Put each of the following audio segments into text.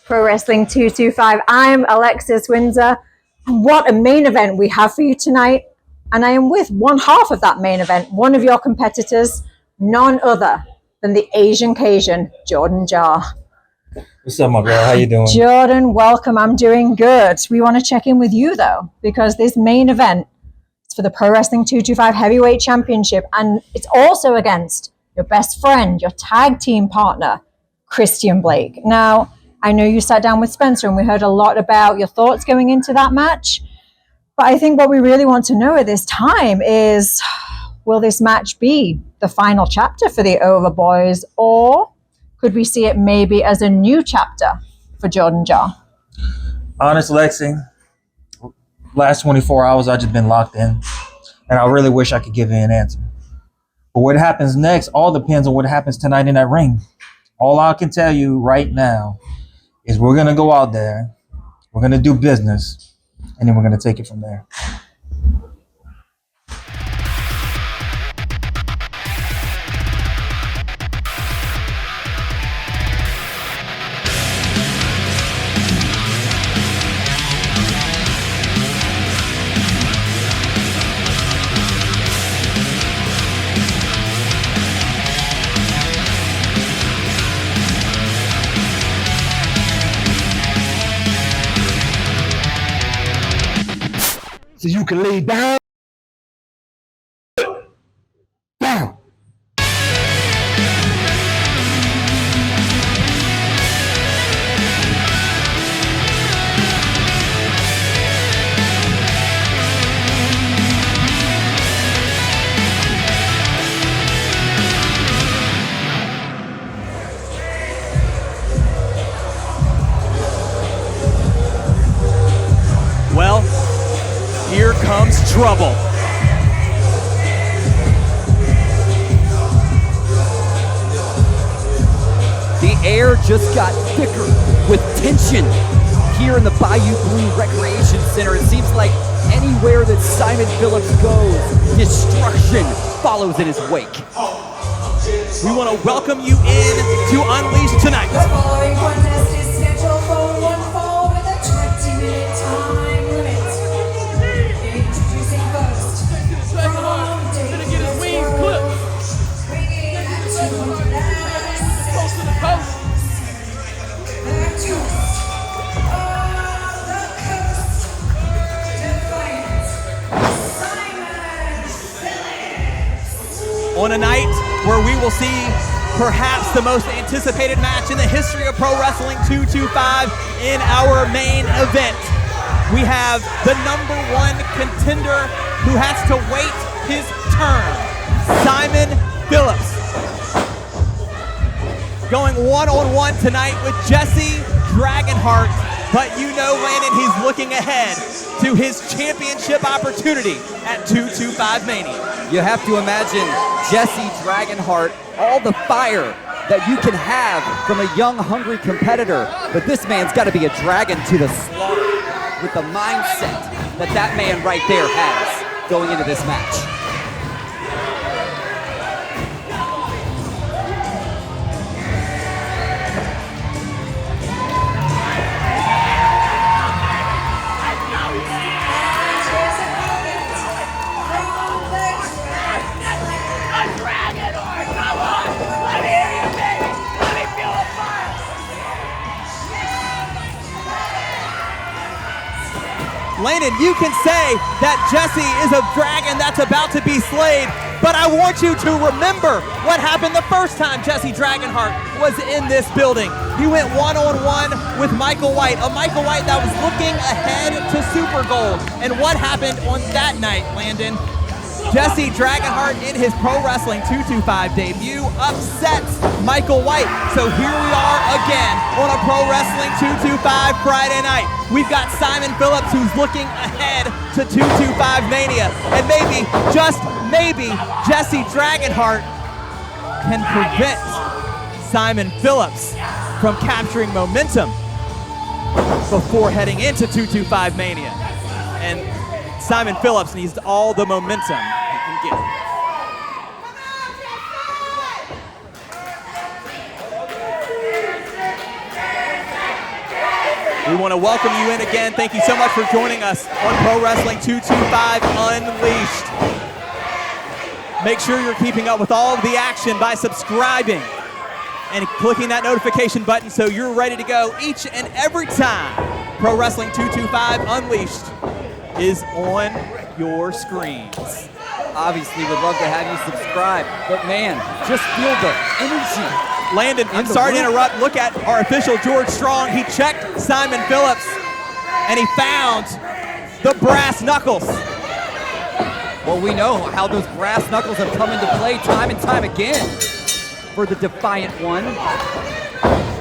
Pro Wrestling 225. I'm Alexis Windsor. And what a main event we have for you tonight. And I am with one half of that main event, one of your competitors, none other than the Asian Cajun, Jordan Jar. What's up, my girl? How you doing? Jordan, welcome. I'm doing good. We want to check in with you, though, because this main event is for the Pro Wrestling 225 Heavyweight Championship, and it's also against your best friend, your tag team partner, Xtian Blake. Now, I know you sat down with Spencer and we heard a lot about your thoughts going into that match, but I think what we really want to know at this time is, will this match be the final chapter for the Over Boys, or could we see it maybe as a new chapter for Jordan Jar? Honest, Lexi, last 24 hours I've just been locked in, and I really wish I could give you an answer. But what happens next all depends on what happens tonight in that ring. All I can tell you right now is we're going to go out there, we're going to do business, and then we're going to take it from there. So you can lay down. Down. Well, here comes trouble. The air just got thicker with tension here in the Bayou Recreation Center. It seems like anywhere that Simon Phillips goes, destruction follows in his wake. We want to welcome you in to Unleashed tonight. The following contest is scheduled for one fall with a 20-minute time limit. Introducing first, from Davis Grove, bringing at 206 pounds, the twist of the coast, defiant Simon Phillips. On a night where we will see perhaps the most anticipated match in the history of Pro Wrestling 225 in our main event. We have the #1 contender who has to wait his turn, Simon Phillips. Going one-on-one tonight with Jesse Dragonheart, but you know, Landon, he's looking ahead to his championship opportunity at 225 Mania. You have to imagine Jesse Dragonheart, all the fire that you can have from a young, hungry competitor, but this man's got to be a dragon to the slaughter with the mindset that that man right there has going into this match. Landon, you can say that Jesse is a dragon that's about to be slayed, but I want you to remember what happened the first time Jesse Dragonheart was in this building. He went one-on-one with Michael Whyte, a Michael Whyte that was looking ahead to Super Gold. And what happened on that night, Landon? Jesse Dragonheart in his Pro Wrestling 225 debut upsets Michael Whyte. So here we are again on a Pro Wrestling 225 Friday night. We've got Simon Phillips who's looking ahead to 225 Mania. And maybe, just maybe, Jesse Dragonheart can prevent Simon Phillips from capturing momentum before heading into 225 Mania. And Simon Phillips needs all the momentum he can get. We want to welcome you in again. Thank you so much for joining us on Pro Wrestling 225 Unleashed. Make sure you're keeping up with all of the action by subscribing and clicking that notification button so you're ready to go each and every time Pro Wrestling 225 Unleashed is on your screens. Obviously, would love to have you subscribe, but man, just feel the energy. Landon, I'm sorry to interrupt. Look at our official George Strong. He checked Simon Phillips, and he found the brass knuckles. Well, we know how those brass knuckles have come into play time and time again for the Defiant One.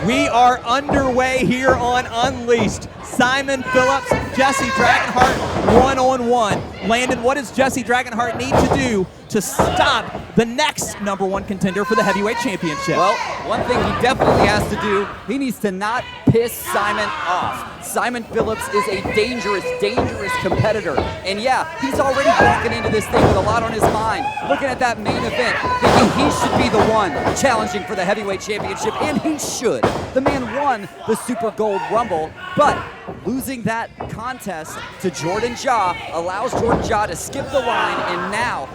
We are underway here on Unleashed. Simon Phillips, Jesse Dragonheart, one-on-one. Landon, what does Jesse Dragonheart need to do to stop the next #1 contender for the heavyweight championship? Well, one thing he definitely has to do, he needs to not piss Simon off. Simon Phillips is a dangerous, dangerous competitor. And yeah, he's already walking into this thing with a lot on his mind. Looking at that main event, thinking he should be the one challenging for the heavyweight championship, and he should. The man won the Super Gold Rumble, but losing that contest to Jordan Jaw allows Jordan Jaw to skip the line, and now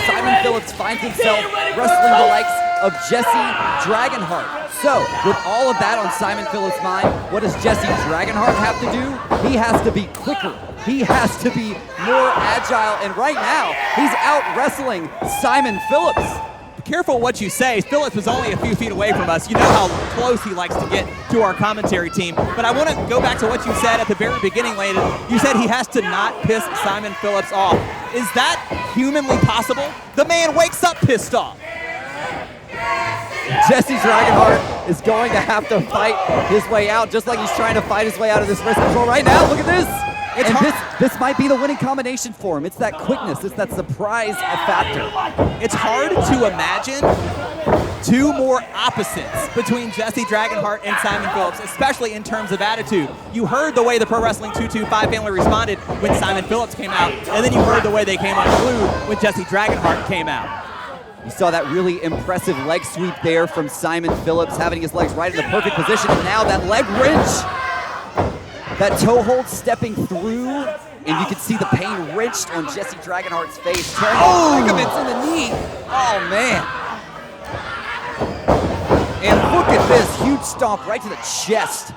Simon Phillips finds himself wrestling the likes of Jesse Dragonheart. So, with all of that on Simon Phillips' mind, what does Jesse Dragonheart have to do? He has to be quicker. He has to be more agile, and right now, he's out wrestling Simon Phillips. Be careful what you say. Phillips was only a few feet away from us. You know how close he likes to get to our commentary team. But I want to go back to what you said at the very beginning, Landon. You said he has to not piss Simon Phillips off. Is that humanly possible? The man wakes up pissed off. Jesse Dragonheart is going to have to fight his way out, just like he's trying to fight his way out of this wrist control right now. Look at this. This might be the winning combination for him. It's that quickness. It's that surprise factor. It's hard to imagine two more opposites between Jesse Dragonheart and Simon Phillips, especially in terms of attitude. You heard the way the Pro Wrestling 225 family responded when Simon Phillips came out, and then you heard the way they came unglued when Jesse Dragonheart came out. You saw that really impressive leg sweep there from Simon Phillips, having his legs right in the perfect position, and now that leg wrench. That toe hold stepping through, and you can see the pain wrenched on Jesse Dragonheart's face, tearing the ligaments in the knee. Oh, man. And look at this, huge stomp right to the chest.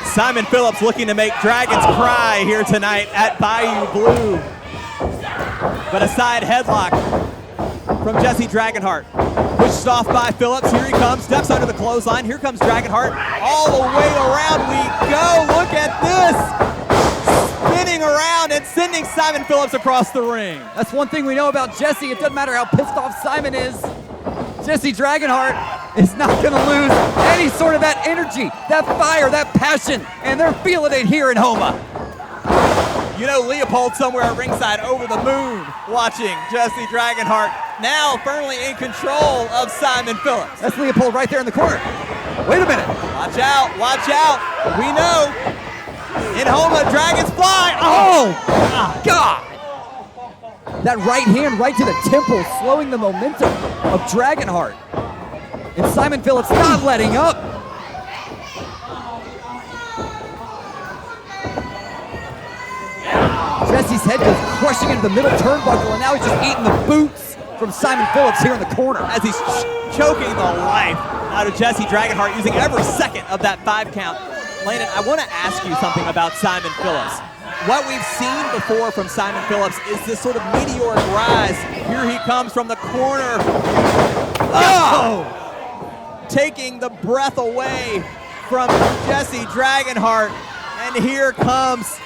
Simon Phillips looking to make Dragons cry here tonight at Bayou Blue. But a side headlock from Jesse Dragonheart. Pushed off by Phillips. Here he comes. Steps under the clothesline. Here comes Dragonheart. All the way around we go. Look at this. Spinning around and sending Simon Phillips across the ring. That's one thing we know about Jesse. It doesn't matter how pissed off Simon is. Jesse Dragonheart is not going to lose any sort of that energy, that fire, that passion. And they're feeling it here in Houma. You know, Leopold somewhere at ringside over the moon watching Jesse Dragonheart now firmly in control of Simon Phillips. That's Leopold right there in the corner. Wait a minute. Watch out, watch out. We know in Houma, dragons fly. Oh, God. That right hand right to the temple, slowing the momentum of Dragonheart. And Simon Phillips not letting up. Jesse's head goes crushing into the middle turnbuckle, and now he's just eating the boots from Simon Phillips here in the corner. As he's choking the life out of Jesse Dragonheart, using every second of that 5 count. Landon, I want to ask you something about Simon Phillips. What we've seen before from Simon Phillips is this sort of meteoric rise. Here he comes from the corner. Oh! Taking the breath away from Jesse Dragonheart. And here comes,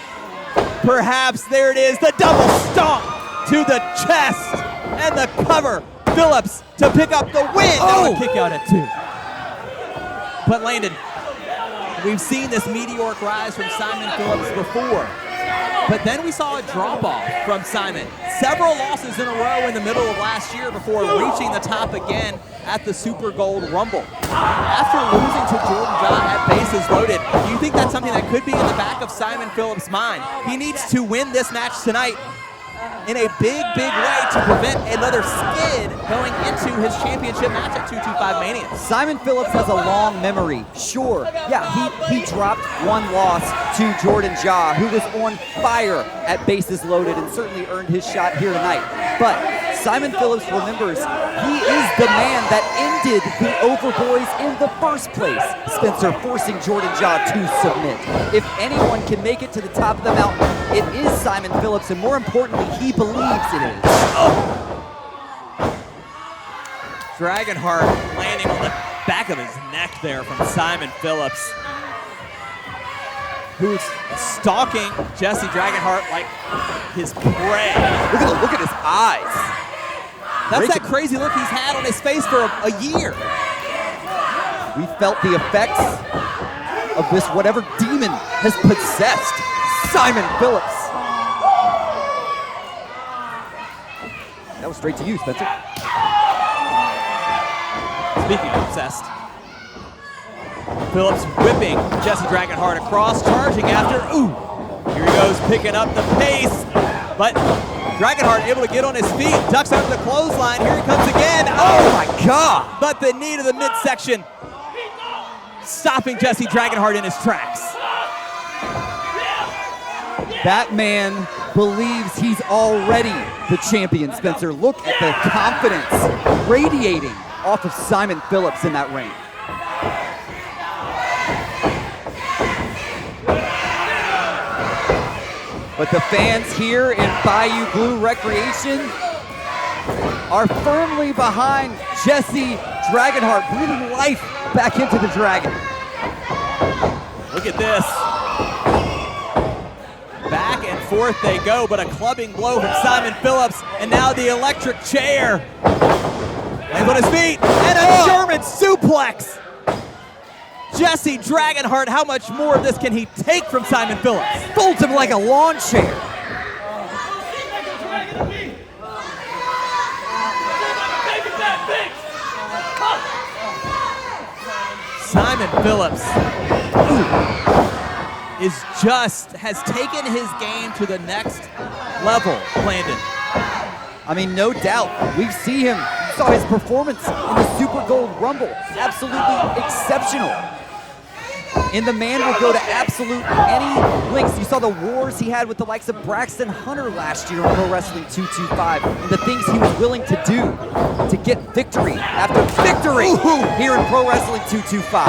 perhaps, there it is, the double stomp to the chest and the cover. Phillips to pick up the win. Oh! A kick out at 2. But Landon, we've seen this meteoric rise from Simon Phillips before. But then we saw a drop-off from Simon. Several losses in a row in the middle of last year before reaching the top again at the Super Gold Rumble. After losing to Jordan Jaw at bases loaded, do you think that's something that could be in the back of Simon Phillips' mind? He needs to win this match tonight in a big, big way to prevent another skid going into his championship match at 225 Mania. Simon Phillips has a long memory, sure. Yeah, he dropped one loss to Jordan Ja, who was on fire at bases loaded and certainly earned his shot here tonight. But Simon Phillips remembers he is the man that ended the Overboys in the first place, Spencer, forcing Jordan Ja to submit. If anyone can make it to the top of the mountain, it is Simon Phillips, and more importantly, he believes it is. Dragonheart landing on the back of his neck there from Simon Phillips, who's stalking Jesse Dragonheart like his prey. Look at his eyes. That's that crazy look he's had on his face for a year. We felt the effects of this whatever demon has possessed Simon Phillips. That was straight to you, Spencer. Speaking of obsessed, Phillips whipping Jesse Dragonheart across, charging after. Ooh, here he goes, picking up the pace, but Dragonheart able to get on his feet, ducks under the clothesline. Here he comes again. Oh my God! But the knee to the midsection, stopping Jesse Dragonheart in his tracks. That man believes he's already the champion, Spencer. Look at the confidence radiating off of Simon Phillips in that ring. But the fans here in Bayou Blue Recreation are firmly behind Jesse Dragonheart, breathing life back into the Dragon. Look at this. Back and forth they go, but a clubbing blow from Simon Phillips, and now the electric chair. Lands on his feet, and a German suplex. Jesse Dragonheart, how much more of this can he take from Simon Phillips? Folds him like a lawn chair. Simon Phillips has taken his game to the next level, Landon. I mean, no doubt. We see him. You saw his performance in the Super Gold Rumble. Absolutely exceptional. And the man will go to absolute any lengths. You saw the wars he had with the likes of Braxton Hunter last year on Pro Wrestling 225, and the things he was willing to do to get victory after victory here in Pro Wrestling 225.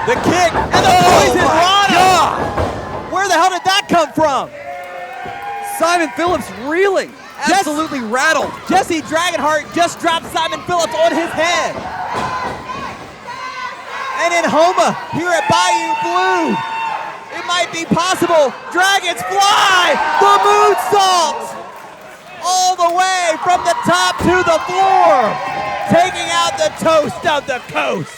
The kick and the poison rana! Where the hell did that come from? Simon Phillips reeling, absolutely rattled. Jesse Dragonheart just dropped Simon Phillips on his head. And in Houma, here at Bayou Blue, it might be possible. Dragons fly, the moonsault, all the way from the top to the floor, taking out the toast of the coast.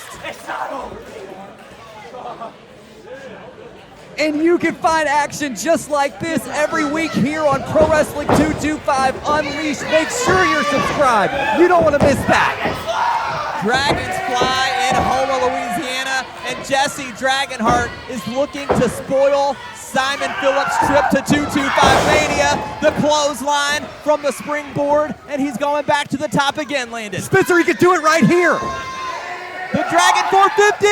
And you can find action just like this every week here on Pro Wrestling 225 Unleashed. Make sure you're subscribed. You don't want to miss that. Dragons fly in Houma, Louisiana, and Jesse Dragonheart is looking to spoil Simon Phillips' trip to 225 Mania. The clothesline from the springboard, and he's going back to the top again, Landon. Spencer, he could do it right here. The Dragon 450!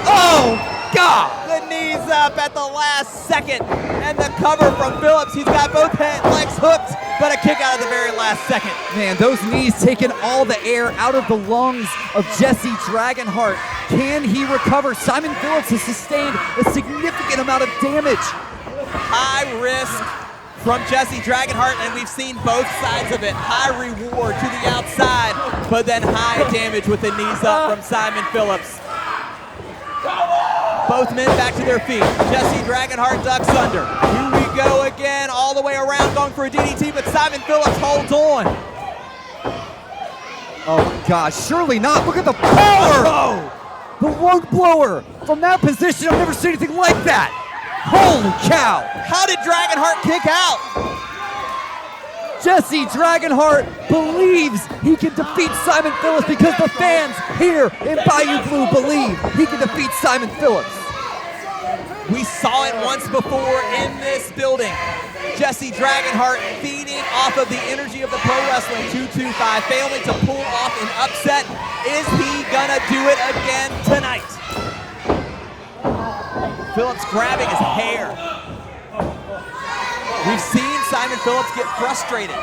Oh, God! The knees up at the last second, and the cover from Phillips. He's got both legs hooked, but a kick out at the very last second. Man, those knees taking all the air out of the lungs of Jesse Dragonheart. Can he recover? Simon Phillips has sustained a significant amount of damage. High risk from Jesse Dragonheart, and we've seen both sides of it. High reward to the outside, but then high damage with the knees up from Simon Phillips. Both men back to their feet. Jesse Dragonheart ducks under. Here we go again, all the way around, going for a DDT, but Simon Phillips holds on. Oh my gosh, surely not. Look at the power! Oh. The road blower! From that position, I've never seen anything like that! Holy cow! How did Dragonheart kick out? Jesse Dragonheart believes he can defeat Simon Phillips because the fans here in Bayou Blue believe he can defeat Simon Phillips. We saw it once before in this building. Jesse Dragonheart feeding off of the energy of the Pro Wrestling 225, failing to pull off an upset. Is he gonna do it again tonight? Phillips grabbing his hair. We've seen Simon Phillips get frustrated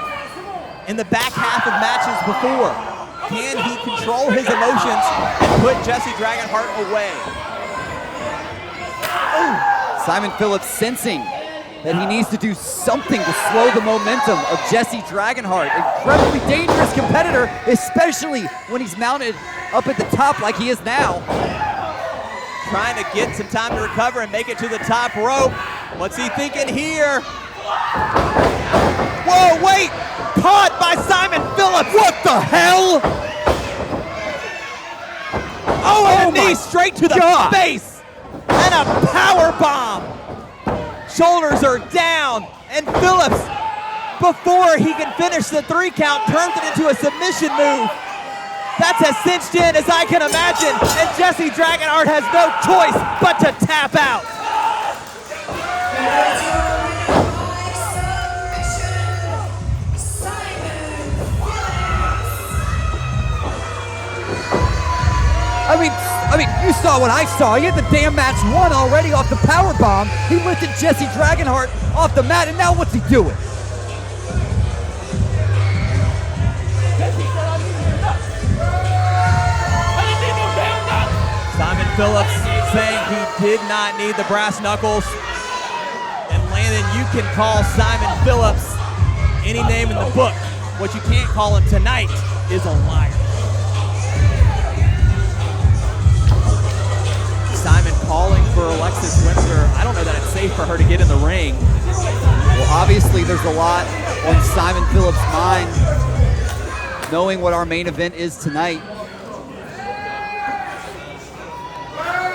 in the back half of matches before. Can he control his emotions and put Jesse Dragonheart away? Simon Phillips sensing that he needs to do something to slow the momentum of Jesse Dragonheart. Incredibly dangerous competitor, especially when he's mounted up at the top like he is now. Trying to get some time to recover and make it to the top rope. What's he thinking here? Whoa, wait! Caught by Simon Phillips! What the hell? Oh, and a knee straight to the face! And a power bomb! Shoulders are down, and Phillips, before he can finish the 3 count, turns it into a submission move. That's as cinched in as I can imagine, and Jesse Dragonheart has no choice but to tap out. I mean, you saw what I saw. He had the damn match won already off the power bomb. He lifted Jesse Dragonheart off the mat, and now what's he doing? Simon Phillips saying he did not need the brass knuckles. And Landon, you can call Simon Phillips any name in the book. What you can't call him tonight is a liar. Simon calling for Alexis Winter. I don't know that it's safe for her to get in the ring. Well, obviously there's a lot on Simon Phillips' mind, knowing what our main event is tonight.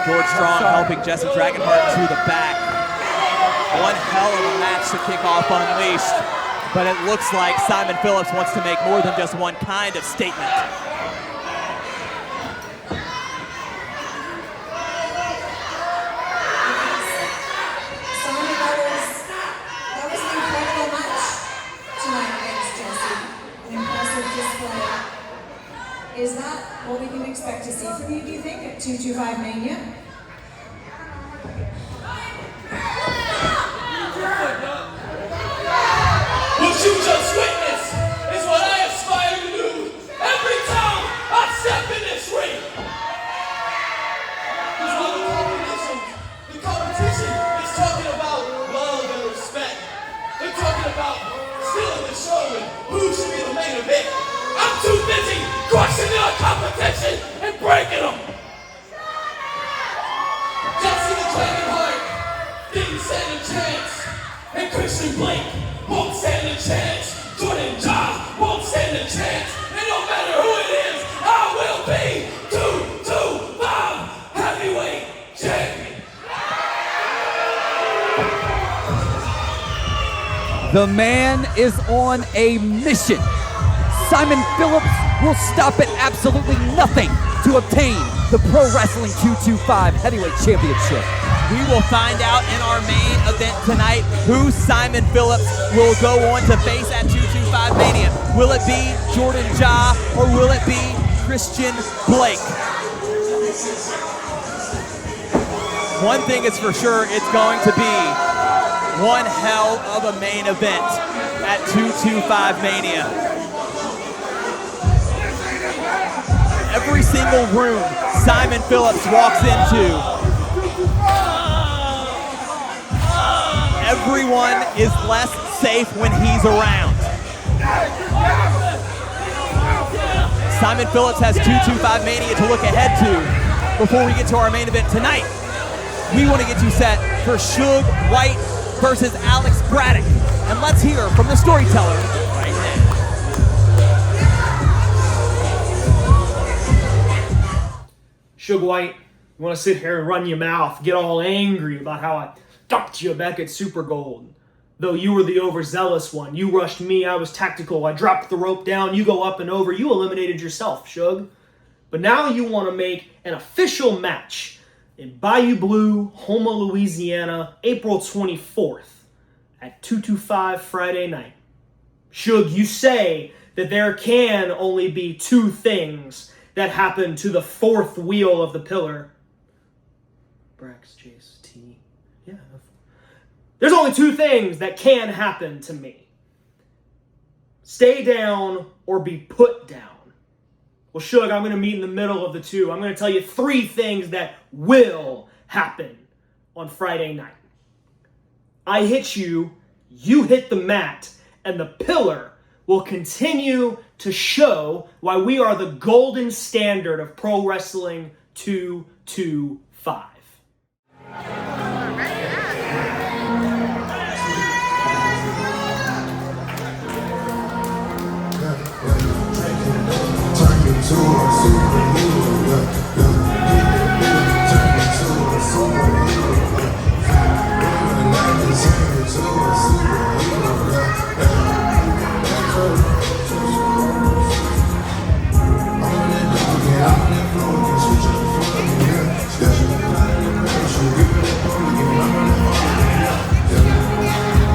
George Strong helping Jesse Dragonheart to the back. One hell of a match to kick off Unleashed, but it looks like Simon Phillips wants to make more than just one kind of statement. Is that what we can expect to see from you, do you think, at 225 Mania? What you just witnessed is what I aspire to do every time I step in this ring. Because the competition is talking about love and respect. They're talking about stealing the show and who should be the main event. I'm too busy crushing their competition and breaking them. Jesse the Dragonheart didn't stand a chance, and Christian Blake won't stand a chance. Jordan Josh won't stand a chance, and no matter who it is, I will be 225 heavyweight champion. The man is on a mission. Simon Phillips will stop at absolutely nothing to obtain the Pro Wrestling 225 Heavyweight Championship. We will find out in our main event tonight who Simon Phillips will go on to face at 225 Mania. Will it be Jordan Ja or will it be Christian Blake? One thing is for sure, it's going to be one hell of a main event at 225 Mania. Every single room Simon Phillips walks into, everyone is less safe when he's around. Simon Phillips has 225 Mania to look ahead to before we get to our main event tonight. We want to get you set for Suge, Whyte versus Alex Braddock. And let's hear from the storyteller right now. Suge Whyte, you want to sit here and run your mouth, get all angry about how I ducked you back at Super Gold. Though you were the overzealous one. You rushed me, I was tactical. I dropped the rope down, you go up and over. You eliminated yourself, Suge. But now you want to make an official match in Bayou Blue, Houma, Louisiana, April 24th at 225 Friday night. Suge, you say that there can only be two things that happen to the fourth wheel of the pillar. Brax, Chase, T. Yeah. There's only two things that can happen to me. Stay down or be put down. Well, Suge, I'm going to meet in the middle of the two. I'm going to tell you three things that will happen on Friday night. I hit you, you hit the mat, and the pillar will continue to show why we are the golden standard of pro wrestling 225.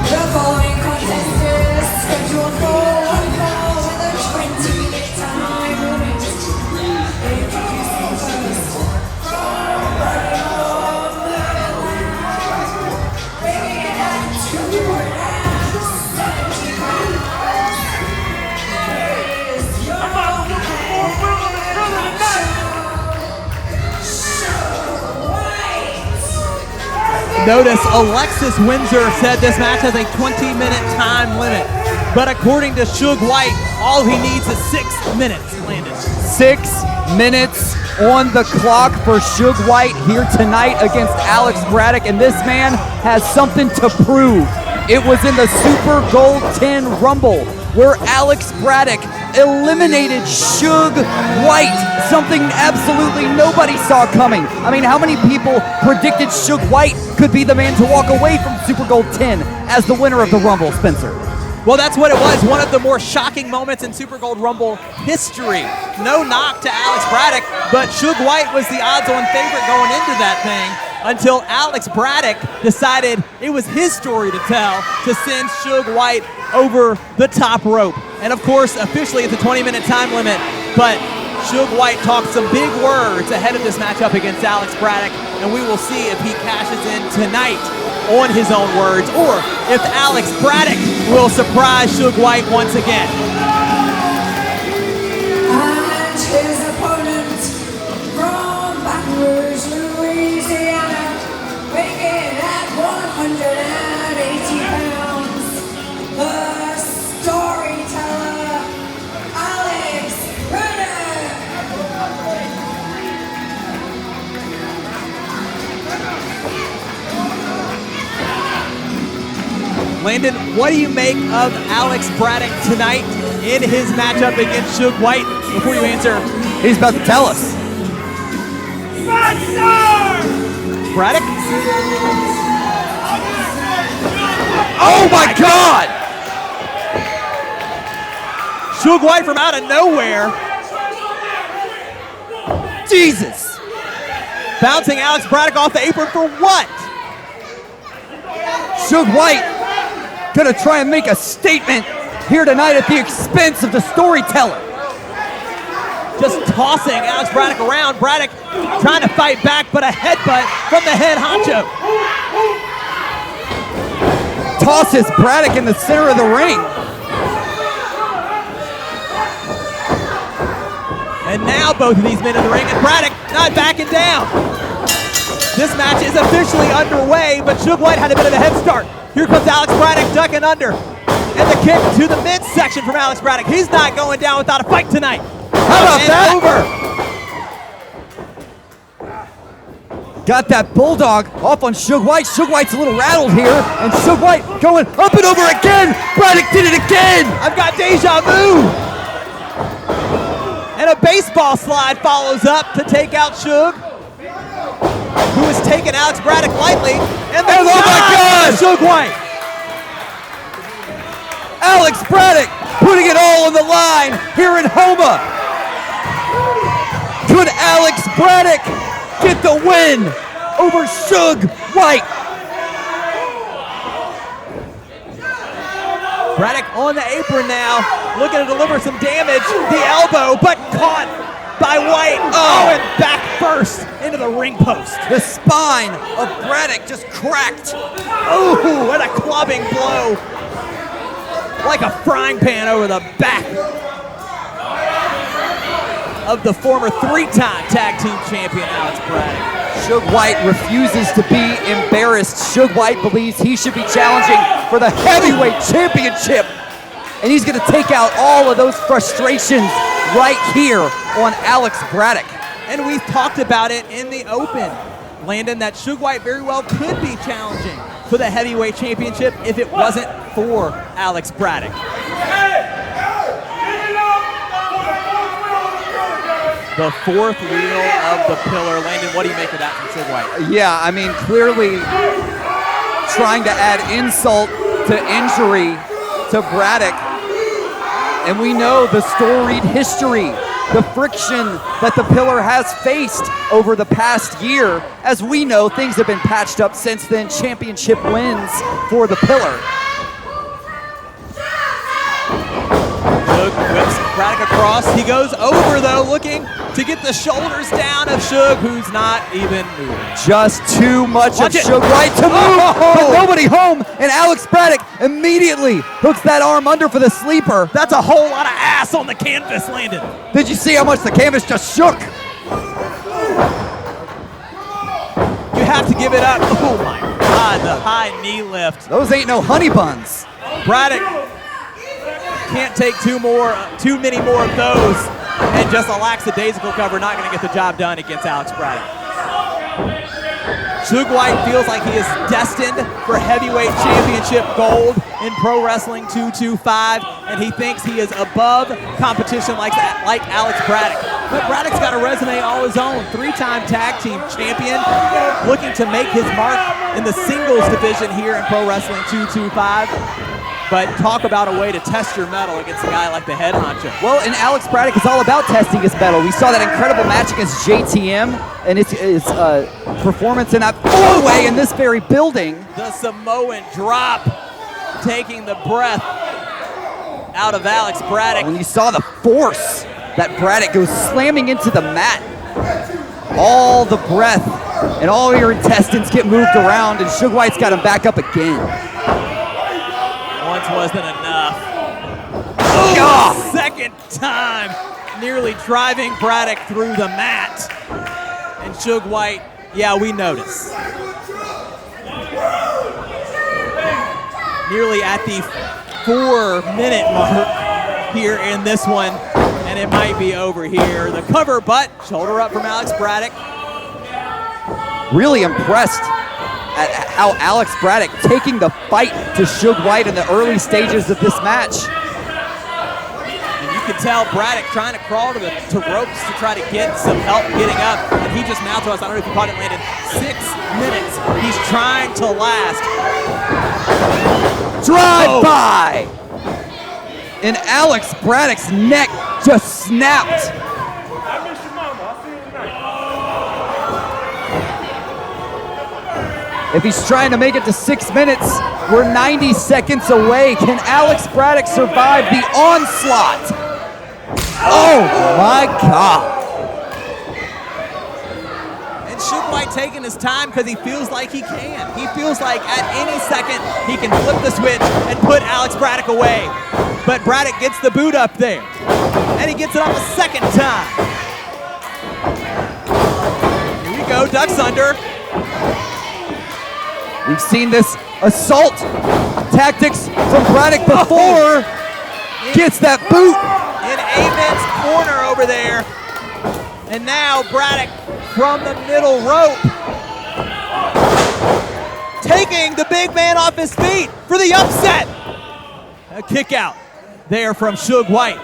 The following contest is scheduled for one fall with a 20-minute time limit. Introducing first, from Braddock, weighing in at 270 pounds, is your Notice Alexis Windsor said this match has a 20-minute time limit. But according to Suge Whyte, all he needs is 6 minutes, Landon. 6 minutes on the clock for Suge Whyte here tonight against Alex Braddock, and this man has something to prove. It was in the Super Gold 10 Rumble where Alex Braddock eliminated Suge Whyte, something absolutely nobody saw coming. I mean, how many people predicted Suge Whyte could be the man to walk away from Super Gold 10 as the winner of the Rumble, Spencer? Well, that's what it was. One of the more shocking moments in Super Gold Rumble history. No knock to Alex Braddock, but Suge Whyte was the odds-on favorite going into that thing until Alex Braddock decided it was his story to tell to send Suge Whyte over the top rope. And of course, officially it's a 20-minute time limit, but Suge Whyte talked some big words ahead of this matchup against Alex Braddock, and we will see if he cashes in tonight on his own words, or if Alex Braddock will surprise Suge Whyte once again. And his opponent from Baton Rouge, Louisiana, weighing at 180 pounds, the storyteller, Alex Braddock. Landon, what do you make of Alex Braddock tonight in his matchup against Suge Whyte? Before you answer, He's about to tell us. Braddock? Oh my God! Suge Whyte from out of nowhere, Jesus! bouncing Alex Braddock off the apron for what? Suge Whyte gonna try and make a statement here tonight at the expense of the storyteller. Just tossing Alex Braddock around. Braddock trying to fight back, but a headbutt from the head honcho. Tosses Braddock in the center of the ring. And now both of these men in the ring, and Braddock not backing down. This match is officially underway, but Suge Whyte had a bit of a head start. Here comes Alex Braddock ducking under. And the kick to the midsection from Alex Braddock. He's not going down without a fight tonight. How about that? Over. Got that bulldog off on Suge Whyte. Suge Whyte's a little rattled here, and Suge Whyte going up and over again. Braddock did it again. I've got deja vu. And a baseball slide follows up to take out Suge, who is taking Alex Braddock lightly. And the oh my God! Suge Whyte. Alex Braddock putting it all on the line here in Houma. Could Alex Braddock get the win over Suge Whyte. Braddock on the apron now, looking to deliver some damage. The elbow, but caught by Whyte. Oh, and back first into the ring post. The spine of Braddock just cracked. Ooh, what a clubbing blow. Like a frying pan over the back of the former three-time tag team champion, Alex Braddock. Suge Whyte refuses to be embarrassed. Suge Whyte believes he should be challenging for the heavyweight championship. And he's gonna take out all of those frustrations right here on Alex Braddock. And we've talked about it in the open, Landon, that Suge Whyte very well could be challenging for the heavyweight championship if it wasn't for Alex Braddock. The fourth wheel of the pillar. Landon, what do you make of that from Suge Whyte? Yeah, I mean, clearly trying to add insult to injury to Braddock. And we know the storied history, the friction that the pillar has faced over the past year. As we know, things have been patched up since then. Championship wins for the pillar. Suge whips Braddock across. He goes over, though, looking to get the shoulders down of Suge, who's not even moving. Just too much Watch of it. Suge Whyte to move, but nobody home, and Alex Braddock immediately hooks that arm under for the sleeper. That's a whole lot of ass on the canvas, Landon. Did you see how much the canvas just shook? You have to give it up. Oh my God, the high knee lift. Those ain't no honey buns. Braddock can't take too many more of those, and just a lackadaisical cover, not going to get the job done against Alex Braddock. Suge Whyte feels like he is destined for heavyweight championship gold in Pro Wrestling 225, and he thinks he is above competition like Alex Braddock. But Braddock's got a resume all his own. Three-time tag team champion, looking to make his mark in the singles division here in Pro Wrestling 225. But talk about a way to test your mettle against a guy like the head honcho. Well, and Alex Braddock is all about testing his mettle. We saw that incredible match against JTM and his performance in that four-way in this very building. The Samoan drop, taking the breath out of Alex Braddock. When you saw the force that Braddock goes slamming into the mat, all the breath and all your intestines get moved around, and Suge Whyte's got him back up again. Once wasn't enough. Oh, second time, nearly driving Braddock through the mat. And Suge Whyte, yeah, we notice. Nearly at the 4-minute mark here in this one, and it might be over here. The cover, but shoulder up from Alex Braddock. Really impressed at how Alex Braddock taking the fight to Suge Whyte in the early stages of this match. And you can tell Braddock trying to crawl to ropes to try to get some help getting up, and he just mounts to us. I don't know if you caught it, Landon. 6 minutes. He's trying to last. Drive by! And Alex Braddock's neck just snapped. If he's trying to make it to 6 minutes, we're 90 seconds away. Can Alex Braddock survive the onslaught? Oh my God. And Suge Whyte taking his time because he feels like he can. He feels like at any second he can flip the switch and put Alex Braddock away. But Braddock gets the boot up there. And he gets it up a second time. Here we go, ducks under. We've seen this assault tactics from Braddock before. Gets that boot. In Amen's corner over there. And now Braddock from the middle rope. Taking the big man off his feet for the upset. A kick out there from Suge Whyte.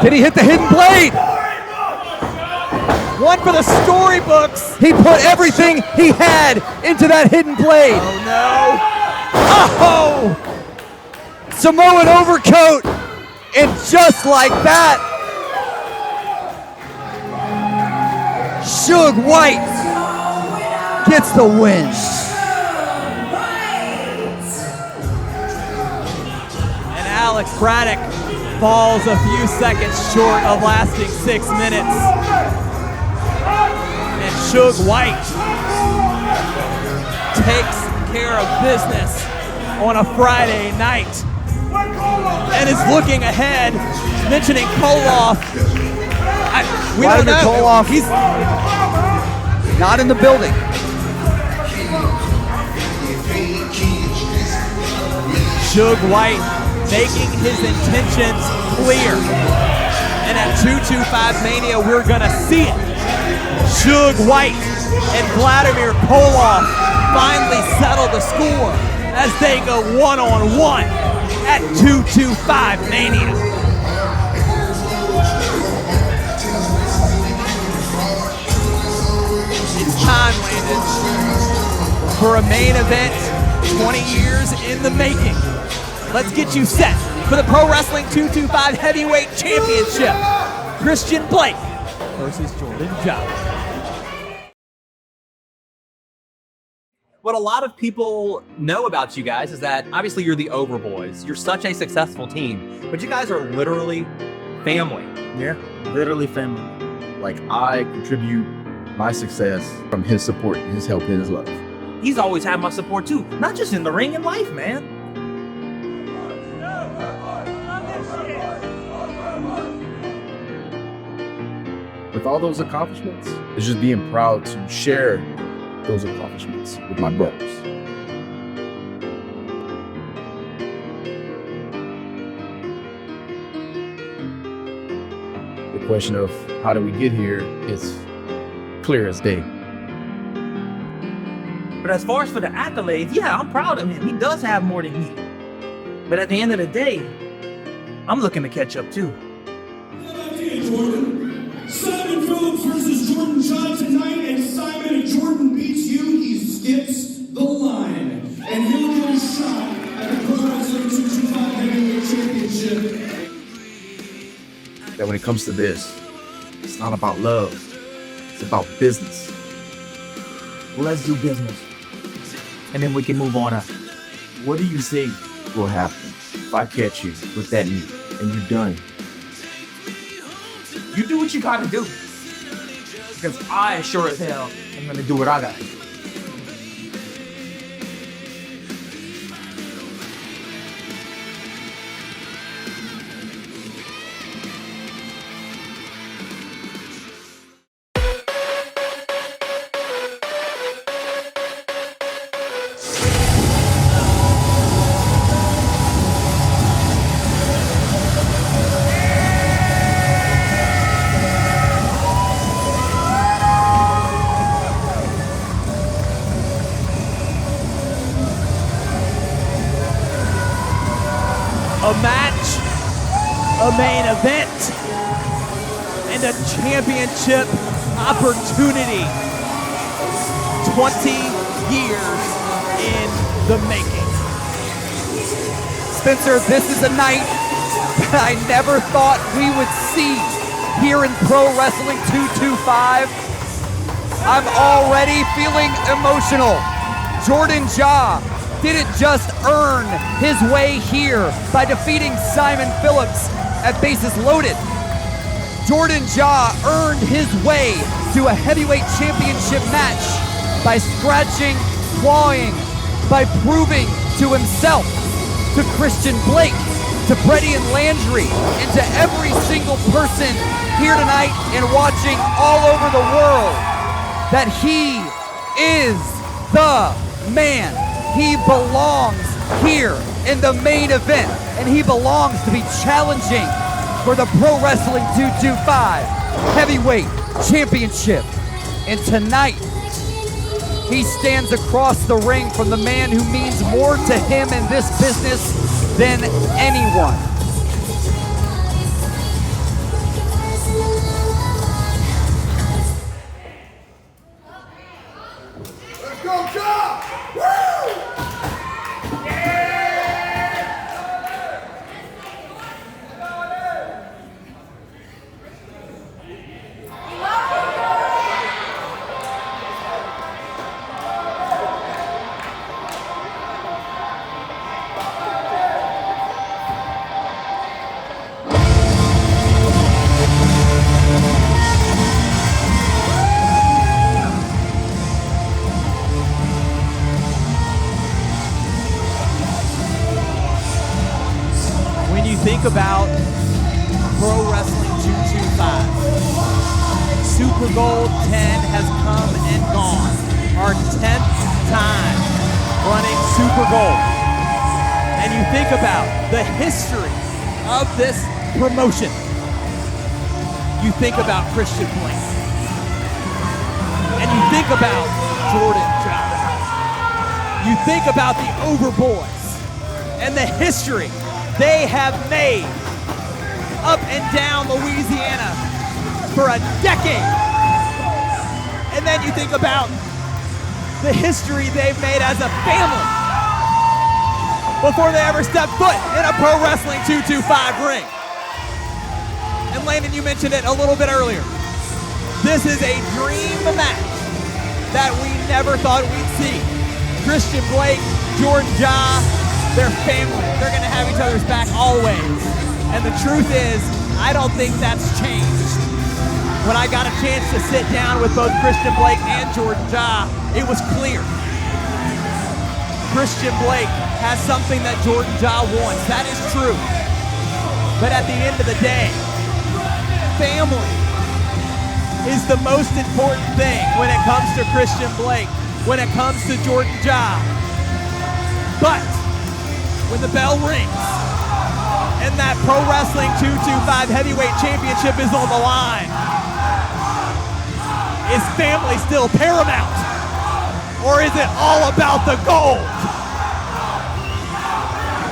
Did he hit the hidden blade? One for the storybooks. He put everything he had into that hidden blade. Oh no. Oh! Samoan overcoat. And just like that, Suge Whyte gets the win. And Alex Braddock falls a few seconds short of lasting 6 minutes. And Suge Whyte takes care of business on a Friday night and is looking ahead, mentioning Koloff. We don't know. Koloff, he's not in the building. Suge Whyte making his intentions clear. And at 225 Mania, we're gonna see it. Suge Whyte and Vladimir Koloff finally settle the score as they go one-on-one at 225 Mania. It's time, Landon, for a main event 20 years in the making. Let's get you set for the Pro Wrestling 225 Heavyweight Championship. Christian Blake versus Jordan Job. What a lot of people know about you guys is that obviously you're the Overboys. You're such a successful team, but you guys are literally family. Yeah, literally family. Like, I contribute my success from his support, his help, and his love. He's always had my support too, not just in the ring, in life, man. With all those accomplishments, it's just being proud to share those accomplishments with my brothers. The question of how do we get here is clear as day. But as far as for the accolades, yeah, I'm proud of him. He does have more than me. But at the end of the day, I'm looking to catch up too. Jordan. Simon Phillips versus Jordan John tonight, and Simon, if Jordan beats you, he skips the line. And he'll get a shot at the Pro Wrestling 225 Heavyweight Championship. That when it comes to this, it's not about love, it's about business. Well, let's do business. And then we can move on up. What do you think will happen if I catch you with that knee and you're done? You do what you gotta do. Because I sure as hell am gonna do what I gotta do. A match, a main event, and a championship opportunity. 20 years in the making. Spencer, this is a night that I never thought we would see here in Pro Wrestling 225. I'm already feeling emotional. Jordan Jaw didn't just earn his way here by defeating Simon Phillips at Bases Loaded. Jordan Jaw earned his way to a heavyweight championship match by scratching, clawing, by proving to himself, to Christian Blake, to Brady and Landry, and to every single person here tonight and watching all over the world that he is the man. He belongs here in the main event, and he belongs to be challenging for the Pro Wrestling 225 Heavyweight Championship. And tonight, he stands across the ring from the man who means more to him in this business than anyone. Let's go, John! Woo! about Pro Wrestling 225, Super Gold 10 has come and gone. Our 10th time running Super Gold. And you think about the history of this promotion. You think about Christian Blake. And you think about Jordan John. You think about the Overboys and the history they have made up and down Louisiana for a decade. And then you think about the history they've made as a family before they ever stepped foot in a Pro Wrestling 225 ring. And Landon, you mentioned it a little bit earlier. This is a dream match that we never thought we'd see. Christian Blake, Jordan Ja, their family, they're gonna have each other's back always. And the truth is, I don't think that's changed. When I got a chance to sit down with both Christian Blake and Jordan Ja, it was clear. Christian Blake has something that Jordan Ja wants. That is true. But at the end of the day, family is the most important thing when it comes to Christian Blake, when it comes to Jordan Ja. But when the bell rings and that Pro Wrestling 225 Heavyweight Championship is on the line, is family still paramount? Or is it all about the gold?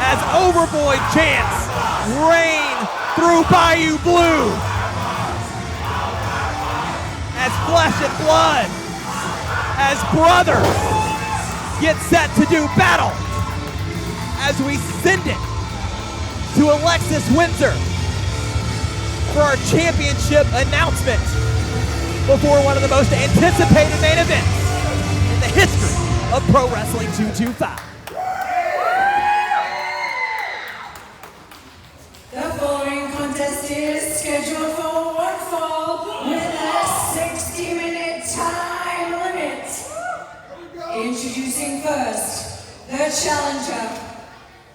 As Overboy chants, "Rain through Bayou Blue." As flesh and blood, as brothers get set to do battle, as we send it to Alexis Windsor for our championship announcement before one of the most anticipated main events in the history of Pro Wrestling 225. The following contest is scheduled for one fall with a 60-minute time limit. Introducing first, the challenger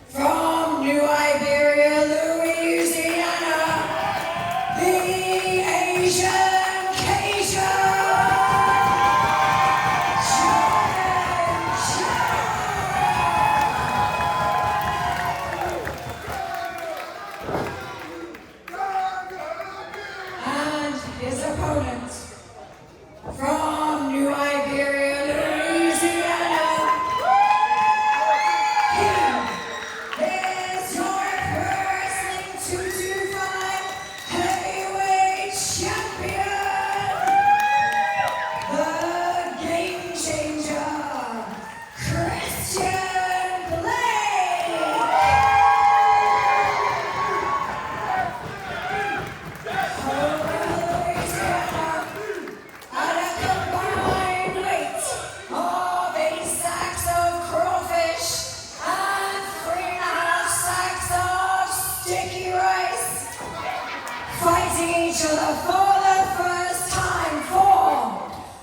from New Iberia, Louisiana, the Asian Cajun. And his opponent from New Iberia, Louisiana, he is your Pro Wrestling 225 Heavyweight Champion, the Game Changer, Christian Blake. At a combined weight of 8 sacks of crawfish and 3.5 sacks of sticky rice, fighting each other for the first time for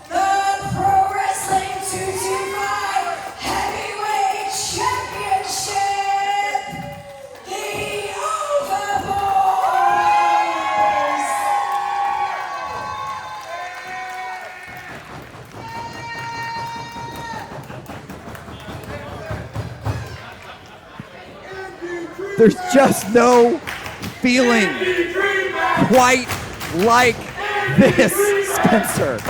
the Pro Wrestling 225 Heavyweight Championship, the Overboys. There's just no feeling quite like this, Spencer.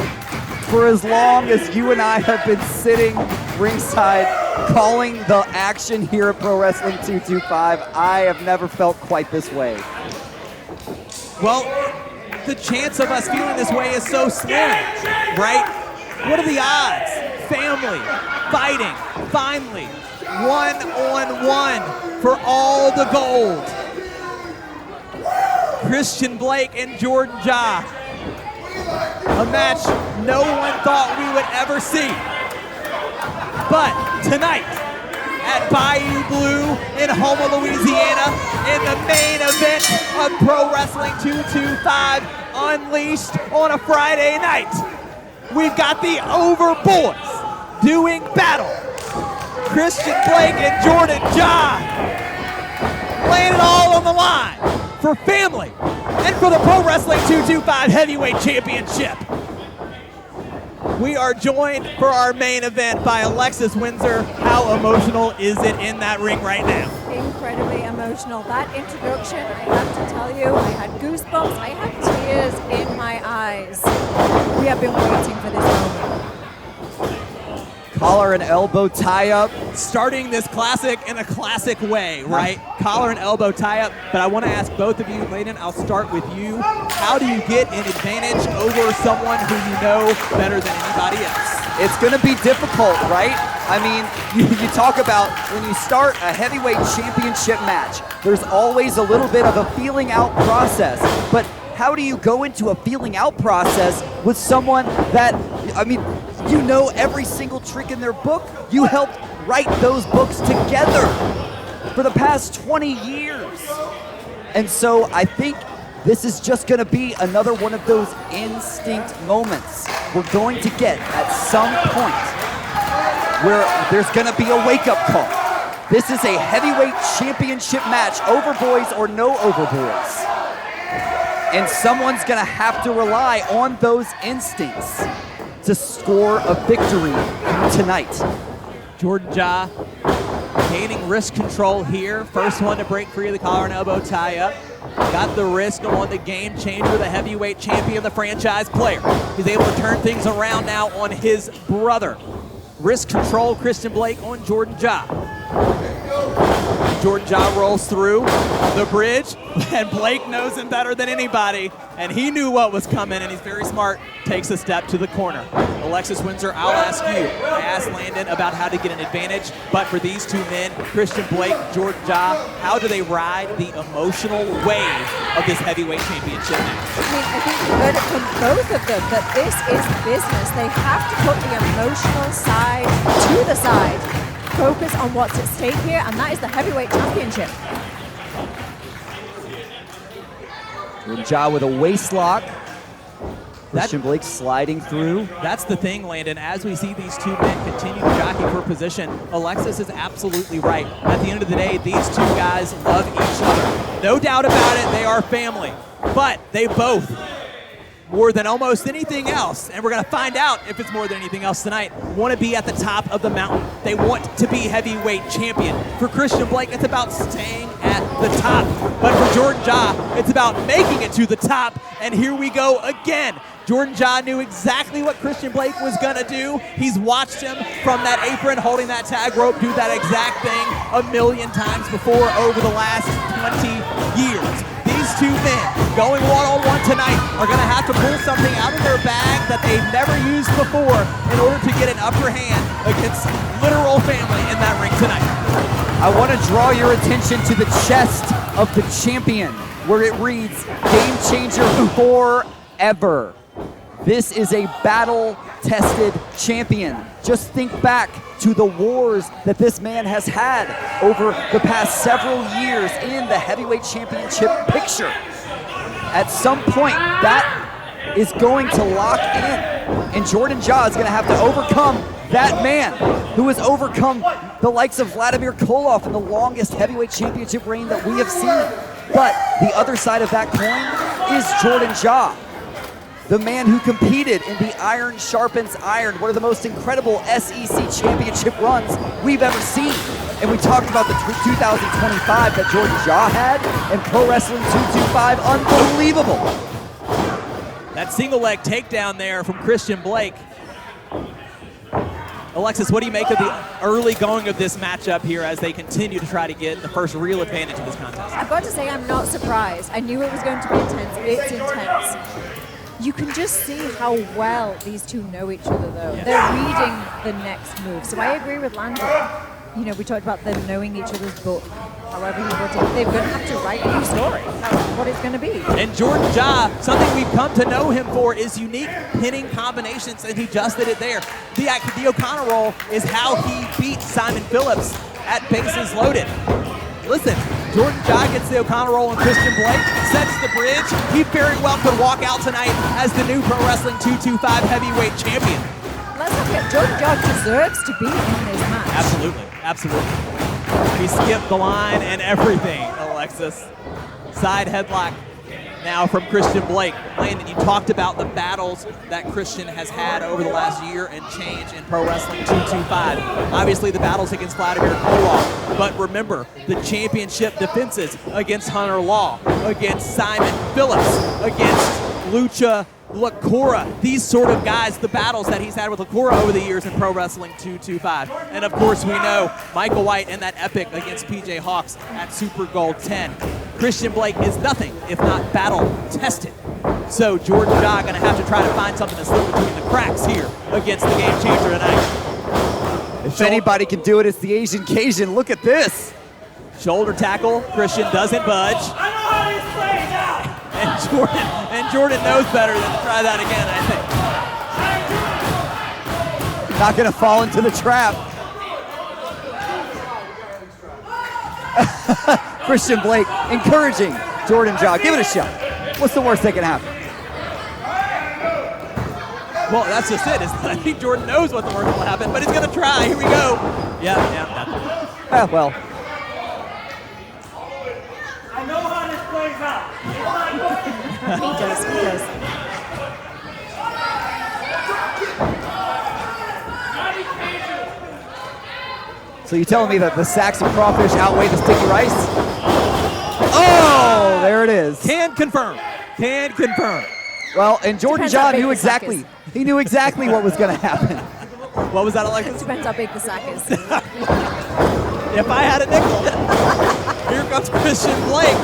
For as long as you and I have been sitting ringside calling the action here at Pro Wrestling 225, I have never felt quite this way. Well, the chance of us feeling this way is so slim, right? What are the odds? Family, fighting, finally, one-on-one for all the gold. Christian Blake and Jordan Ja. A match no one thought we would ever see. But tonight, at Bayou Blue in Houma, Louisiana, in the main event of Pro Wrestling 225 Unleashed on a Friday night, we've got the Overboys doing battle. Christian Blake and Jordan Ja laying it all on the line for family and for the Pro Wrestling 225 Heavyweight Championship. We are joined for our main event by Alexis Windsor. How emotional is it in that ring right now? Incredibly emotional. That introduction, I have to tell you, I had goosebumps. I had tears in my eyes. We have been waiting for this moment. Collar and elbow tie-up. Starting this classic in a classic way, right? Collar and elbow tie-up. But I want to ask both of you, Layden, I'll start with you. How do you get an advantage over someone who you know better than anybody else? It's going to be difficult, right? I mean, you talk about when you start a heavyweight championship match, there's always a little bit of a feeling out process. But how do you go into a feeling out process with someone that, I mean, you know every single trick in their book? You helped write those books together for the past 20 years. And so I think this is just going to be another one of those instinct moments we're going to get at some point where there's going to be a wake-up call. This is a heavyweight championship match, over boys or no over boys. And someone's going to have to rely on those instincts to score a victory tonight. Jordan Ja gaining wrist control here. First one to break free of the collar and elbow tie-up. Got the wrist on the game changer, the heavyweight champion, the franchise player. He's able to turn things around now on his brother. Wrist control, Christian Blake on Jordan Ja. Jordan Ja rolls through the bridge, and Blake knows him better than anybody, and he knew what was coming, and he's very smart, takes a step to the corner. Alexis Windsor, I'll ask you. I asked Landon about how to get an advantage, but for these two men, Christian Blake, Jordan Ja, how do they ride the emotional wave of this heavyweight championship match? I mean, I think you heard it from both of them that this is business. They have to put the emotional side to the side. Focus on what's at stake here, and that is the heavyweight championship. Jordan Ja with a waist lock. Christian Blake sliding through. That's the thing, Landon. As we see these two men continue to jockey for position, Alexis is absolutely right. At the end of the day, these two guys love each other. No doubt about it, they are family. But they both, more than almost anything else, and we're going to find out if it's more than anything else tonight, want to be at the top of the mountain. They want to be heavyweight champion. For Christian Blake, it's about staying at the top. But for Jordan Ja, it's about making it to the top. And here we go again. Jordan Ja knew exactly what Christian Blake was going to do. He's watched him from that apron, holding that tag rope, do that exact thing a million times before over the last 20 years. These two men going one-on-one tonight are going to have to pull something out of their bag that they've never used before in order to get an upper hand against literal family in that ring tonight. I want to draw your attention to the chest of the champion, where it reads, Game Changer Forever. This is a battle-tested champion. Just think back to the wars that this man has had over the past several years in the heavyweight championship picture. At some point, that is going to lock in, and Jordan Ja is going to have to overcome that man who has overcome the likes of Vladimir Koloff in the longest heavyweight championship reign that we have seen. But the other side of that coin is Jordan Ja, the man who competed in the Iron Sharpens Iron, one of the most incredible SEC championship runs we've ever seen. And we talked about the 2025 that Jordan Ja had, and Pro Wrestling 225, unbelievable. That single leg takedown there from Christian Blake. Alexis, what do you make of the early going of this matchup here as they continue to try to get the first real advantage of this contest? I've got to say, I'm not surprised. I knew it was going to be intense. It's intense. You can just see how well these two know each other, though. Yes. They're reading the next move. So I agree with Landon. You know, we talked about them knowing each other's book. However you put it, they're going to have to write a new story. That's what it's going to be. And Jordan Ja, something we've come to know him for is unique pinning combinations, and he just did it there. The O'Connor roll is how he beat Simon Phillips at Bases Loaded. Listen, Jordan Ja gets the O'Connor roll on Christian Blake, sets the bridge. He very well could walk out tonight as the new Pro Wrestling 225 heavyweight champion. Let's not forget, Jordan Ja deserves to be in this match. Absolutely, absolutely. He skipped the line and everything, Alexis. Side headlock now from Christian Blake. Landon, you talked about the battles that Christian has had over the last year and change in Pro Wrestling 225. Obviously the battles against Vladimir Koloff, but remember the championship defenses against Hunter Law, against Simon Phillips, against Lucha Lacora. These sort of guys, the battles that he's had with Lacora over the years in Pro Wrestling 225. And of course we know Michael Whyte and that epic against PJ Hawks at Super Gold 10. Christian Blake is nothing if not battle tested. So Jordan Ja gonna have to try to find something to slip between the cracks here against the game changer tonight. If anybody can do it, it's the Asian Cajun. Look at this. Shoulder tackle, Christian doesn't budge. I know how this plays out. And Jordan knows better than to try that again, I think. Not gonna fall into the trap. Christian Blake encouraging Jordan Ja. Give it a shot. What's the worst that can happen? Well, that's just it. I think Jordan knows what the worst will happen, but he's gonna try. Here we go. Yeah. Well. I know how this plays out. He does. So you're telling me that the sacks of crawfish outweigh the sticky rice? Oh, there it is. Can confirm. Well, and Jordan Depends how Ja big knew the sack exactly. He knew exactly what was going to happen. What was that, Alexis? Depends how big the sack is. If I had a nickel. Here comes Christian Blake.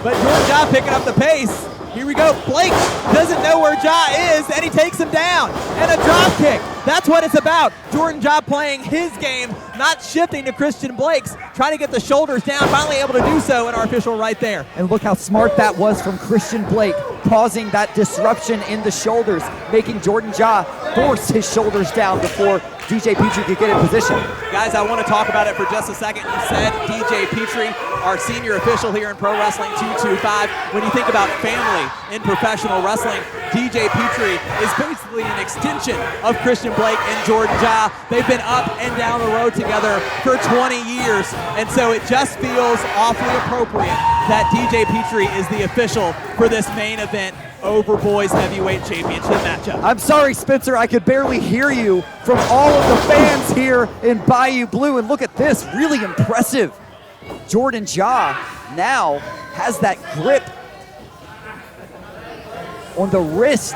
But Jordan Ja picking up the pace. Here we go. Blake doesn't know where Ja is, and he takes him down. And a drop kick. That's what it's about. Jordan Ja playing his game, not shifting to Christian Blake's, trying to get the shoulders down, finally able to do so, and our official right there. And look how smart that was from Christian Blake, causing that disruption in the shoulders, making Jordan Ja force his shoulders down before DJ Petrie could get in position. Guys, I want to talk about it for just a second. You said DJ Petrie, our senior official here in Pro Wrestling 225. When you think about family in professional wrestling, DJ Petrie is basically an extension of Christian Blake and Jordan Ja. They've been up and down the road together for 20 years, and so it just feels awfully appropriate that DJ Petrie is the official for this main event over boys heavyweight championship matchup. I'm sorry, Spencer, I could barely hear you from all of the fans here in Bayou Blue, and look at this, really impressive. Jordan Ja now has that grip on the wrist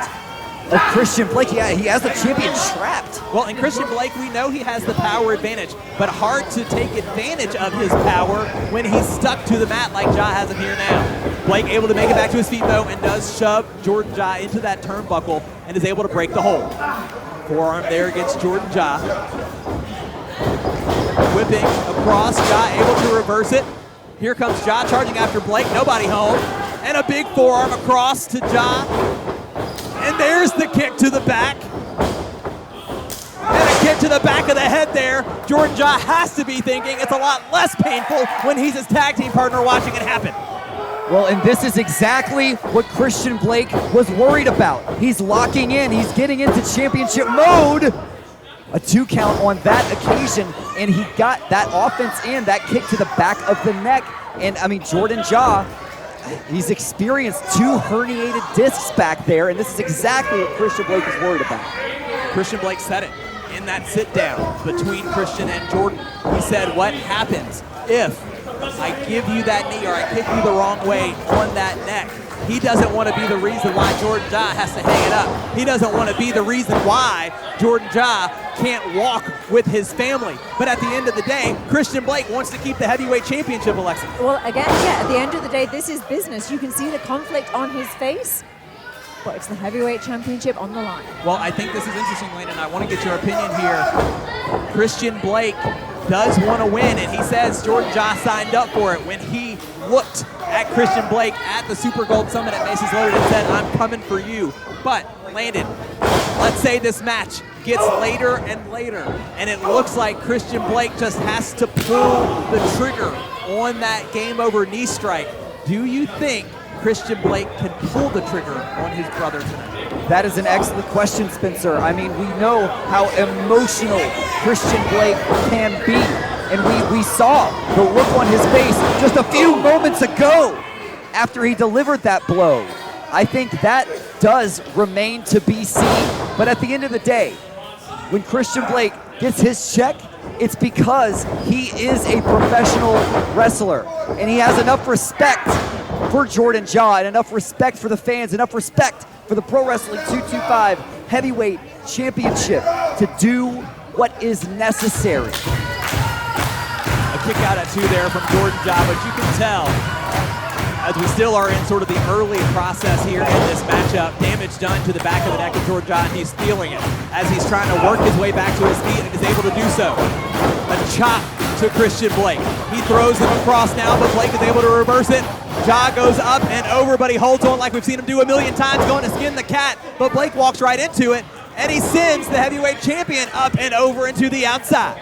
of Christian Blake. Yeah, he has the champion trapped. Well, in Christian Blake, we know he has the power advantage, but hard to take advantage of his power when he's stuck to the mat like Ja has him here now. Blake able to make it back to his feet though, and does shove Jordan Ja into that turnbuckle and is able to break the hold. Forearm there against Jordan Ja. Whipping across, Ja able to reverse it. Here comes Ja charging after Blake, nobody home. And a big forearm across to Ja. And there's the kick to the back. And a kick to the back of the head there. Jordan Ja has to be thinking it's a lot less painful when he's his tag team partner watching it happen. Well, and this is exactly what Christian Blake was worried about. He's locking in, he's getting into championship mode. A 2 count on that occasion, and he got that offense in, that kick to the back of the neck. And I mean, Jordan Ja, he's experienced 2 herniated discs back there, and this is exactly what Christian Blake is worried about. Christian Blake said it in that sit down between Christian and Jordan. He said, what happens if I give you that knee or I kick you the wrong way on that neck? He doesn't want to be the reason why Jordan Ja has to hang it up. He doesn't want to be the reason why Jordan Ja can't walk with his family. But at the end of the day, Christian Blake wants to keep the heavyweight championship, Alexa. Well, again, yeah, at the end of the day, this is business. You can see the conflict on his face, but it's the heavyweight championship on the line. Well, I think this is interesting, Landon. I want to get your opinion here. Christian Blake does want to win, and he says Jordan Ja signed up for it when he looked at Christian Blake at the Super Gold Summit at Macy's Loaded and said, I'm coming for you. But, Landon, let's say this match gets later and later, and it looks like Christian Blake just has to pull the trigger on that game-over knee strike. Do you think Christian Blake can pull the trigger on his brother tonight? That is an excellent question, Spencer. I mean, we know how emotional Christian Blake can be. And we saw the look on his face just a few moments ago after he delivered that blow. I think that does remain to be seen. But at the end of the day, when Christian Blake gets his check, it's because he is a professional wrestler. And he has enough respect for Jordan Jaw and enough respect for the fans, enough respect for the Pro Wrestling 225 Heavyweight Championship to do what is necessary. A kick out at 2 there from Jordan Jaw, but you can tell as we still are in sort of the early process here in this matchup. Damage done to the back of the neck of Jordan Jaw, and he's feeling it as he's trying to work his way back to his feet and is able to do so. A chop to Christian Blake. He throws him across now, but Blake is able to reverse it. Jaw goes up and over, but he holds on like we've seen him do a million times, going to skin the cat, but Blake walks right into it, and he sends the heavyweight champion up and over into the outside.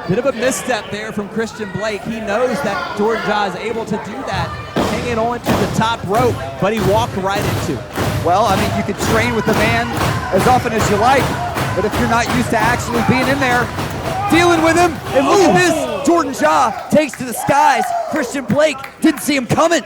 Bit of a misstep there from Christian Blake. He knows that Jordan Jaw is able to do that, hanging on to the top rope, but he walked right into it. Well, I mean, you can train with the man as often as you like, but if you're not used to actually being in there, dealing with him, and look at this, Jordan Jaw takes to the skies. Christian Blake didn't see him coming.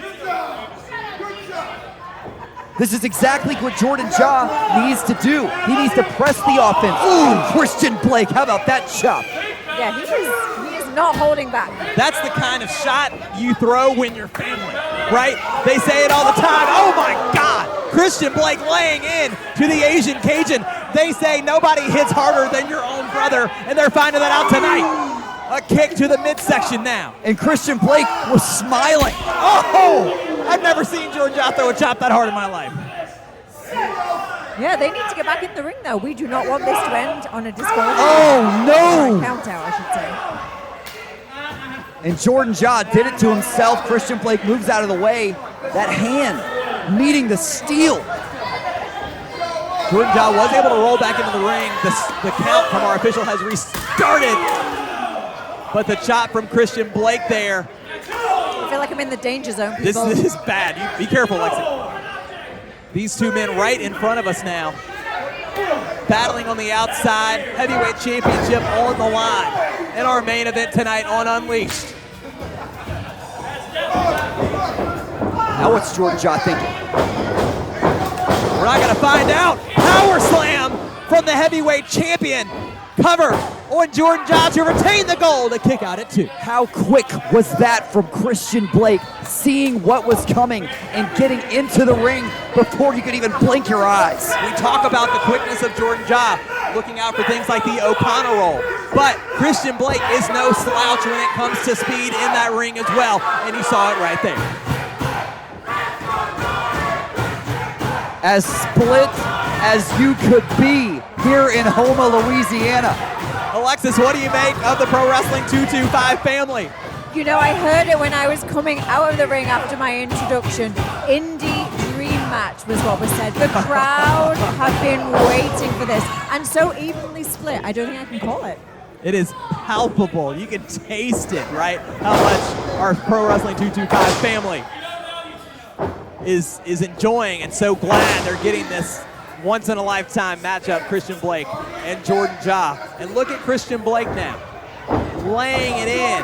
This is exactly what Jordan Jaw needs to do. He needs to press the offense. Ooh, Christian Blake, how about that chop? Yeah, he is not holding back. That's the kind of shot you throw when you're family, right? They say it all the time. Oh my God! Christian Blake laying in to the Asian Cajun. They say nobody hits harder than your own brother, and they're finding that out tonight. A kick to the midsection now. And Christian Blake was smiling. Oh! I've never seen Jordan Jaw throw a chop that hard in my life. Yeah, they need to get back in the ring though. We do not want this to end on a disqualification. Oh no! Count out, I should say. And Jordan Jaw did it to himself. Christian Blake moves out of the way. That hand meeting the steel. Jordan Jaw was able to roll back into the ring. The count from our official has restarted. But the chop from Christian Blake there. I feel like I'm in the danger zone, people. This is bad. You be careful, Lexi. These two men right in front of us now. Battling on the outside. Heavyweight championship on the line. In our main event tonight on Unleashed. Now what's Jordan Jaw thinking? We're not going to find out. Power slam from the heavyweight champion. Cover on Jordan Jaw to retain the gold. A kick out at 2. How quick was that from Christian Blake, seeing what was coming and getting into the ring before you could even blink your eyes? We talk about the quickness of Jordan Jaw, looking out for things like the O'Connor roll. But Christian Blake is no slouch when it comes to speed in that ring as well, and you saw it right there. As split as you could be here in Houma, Louisiana. Alexis, what do you make of the Pro Wrestling 225 family? You know, I heard it when I was coming out of the ring after my introduction. Indie Dream Match was what was said. The crowd have been waiting for this, and so evenly split. I don't think I can call it. It is palpable. You can taste it, right? How much our Pro Wrestling 225 family is enjoying, and so glad they're getting this once-in-a-lifetime matchup, Christian Blake and Jordan Jaw. And look at Christian Blake now, laying it in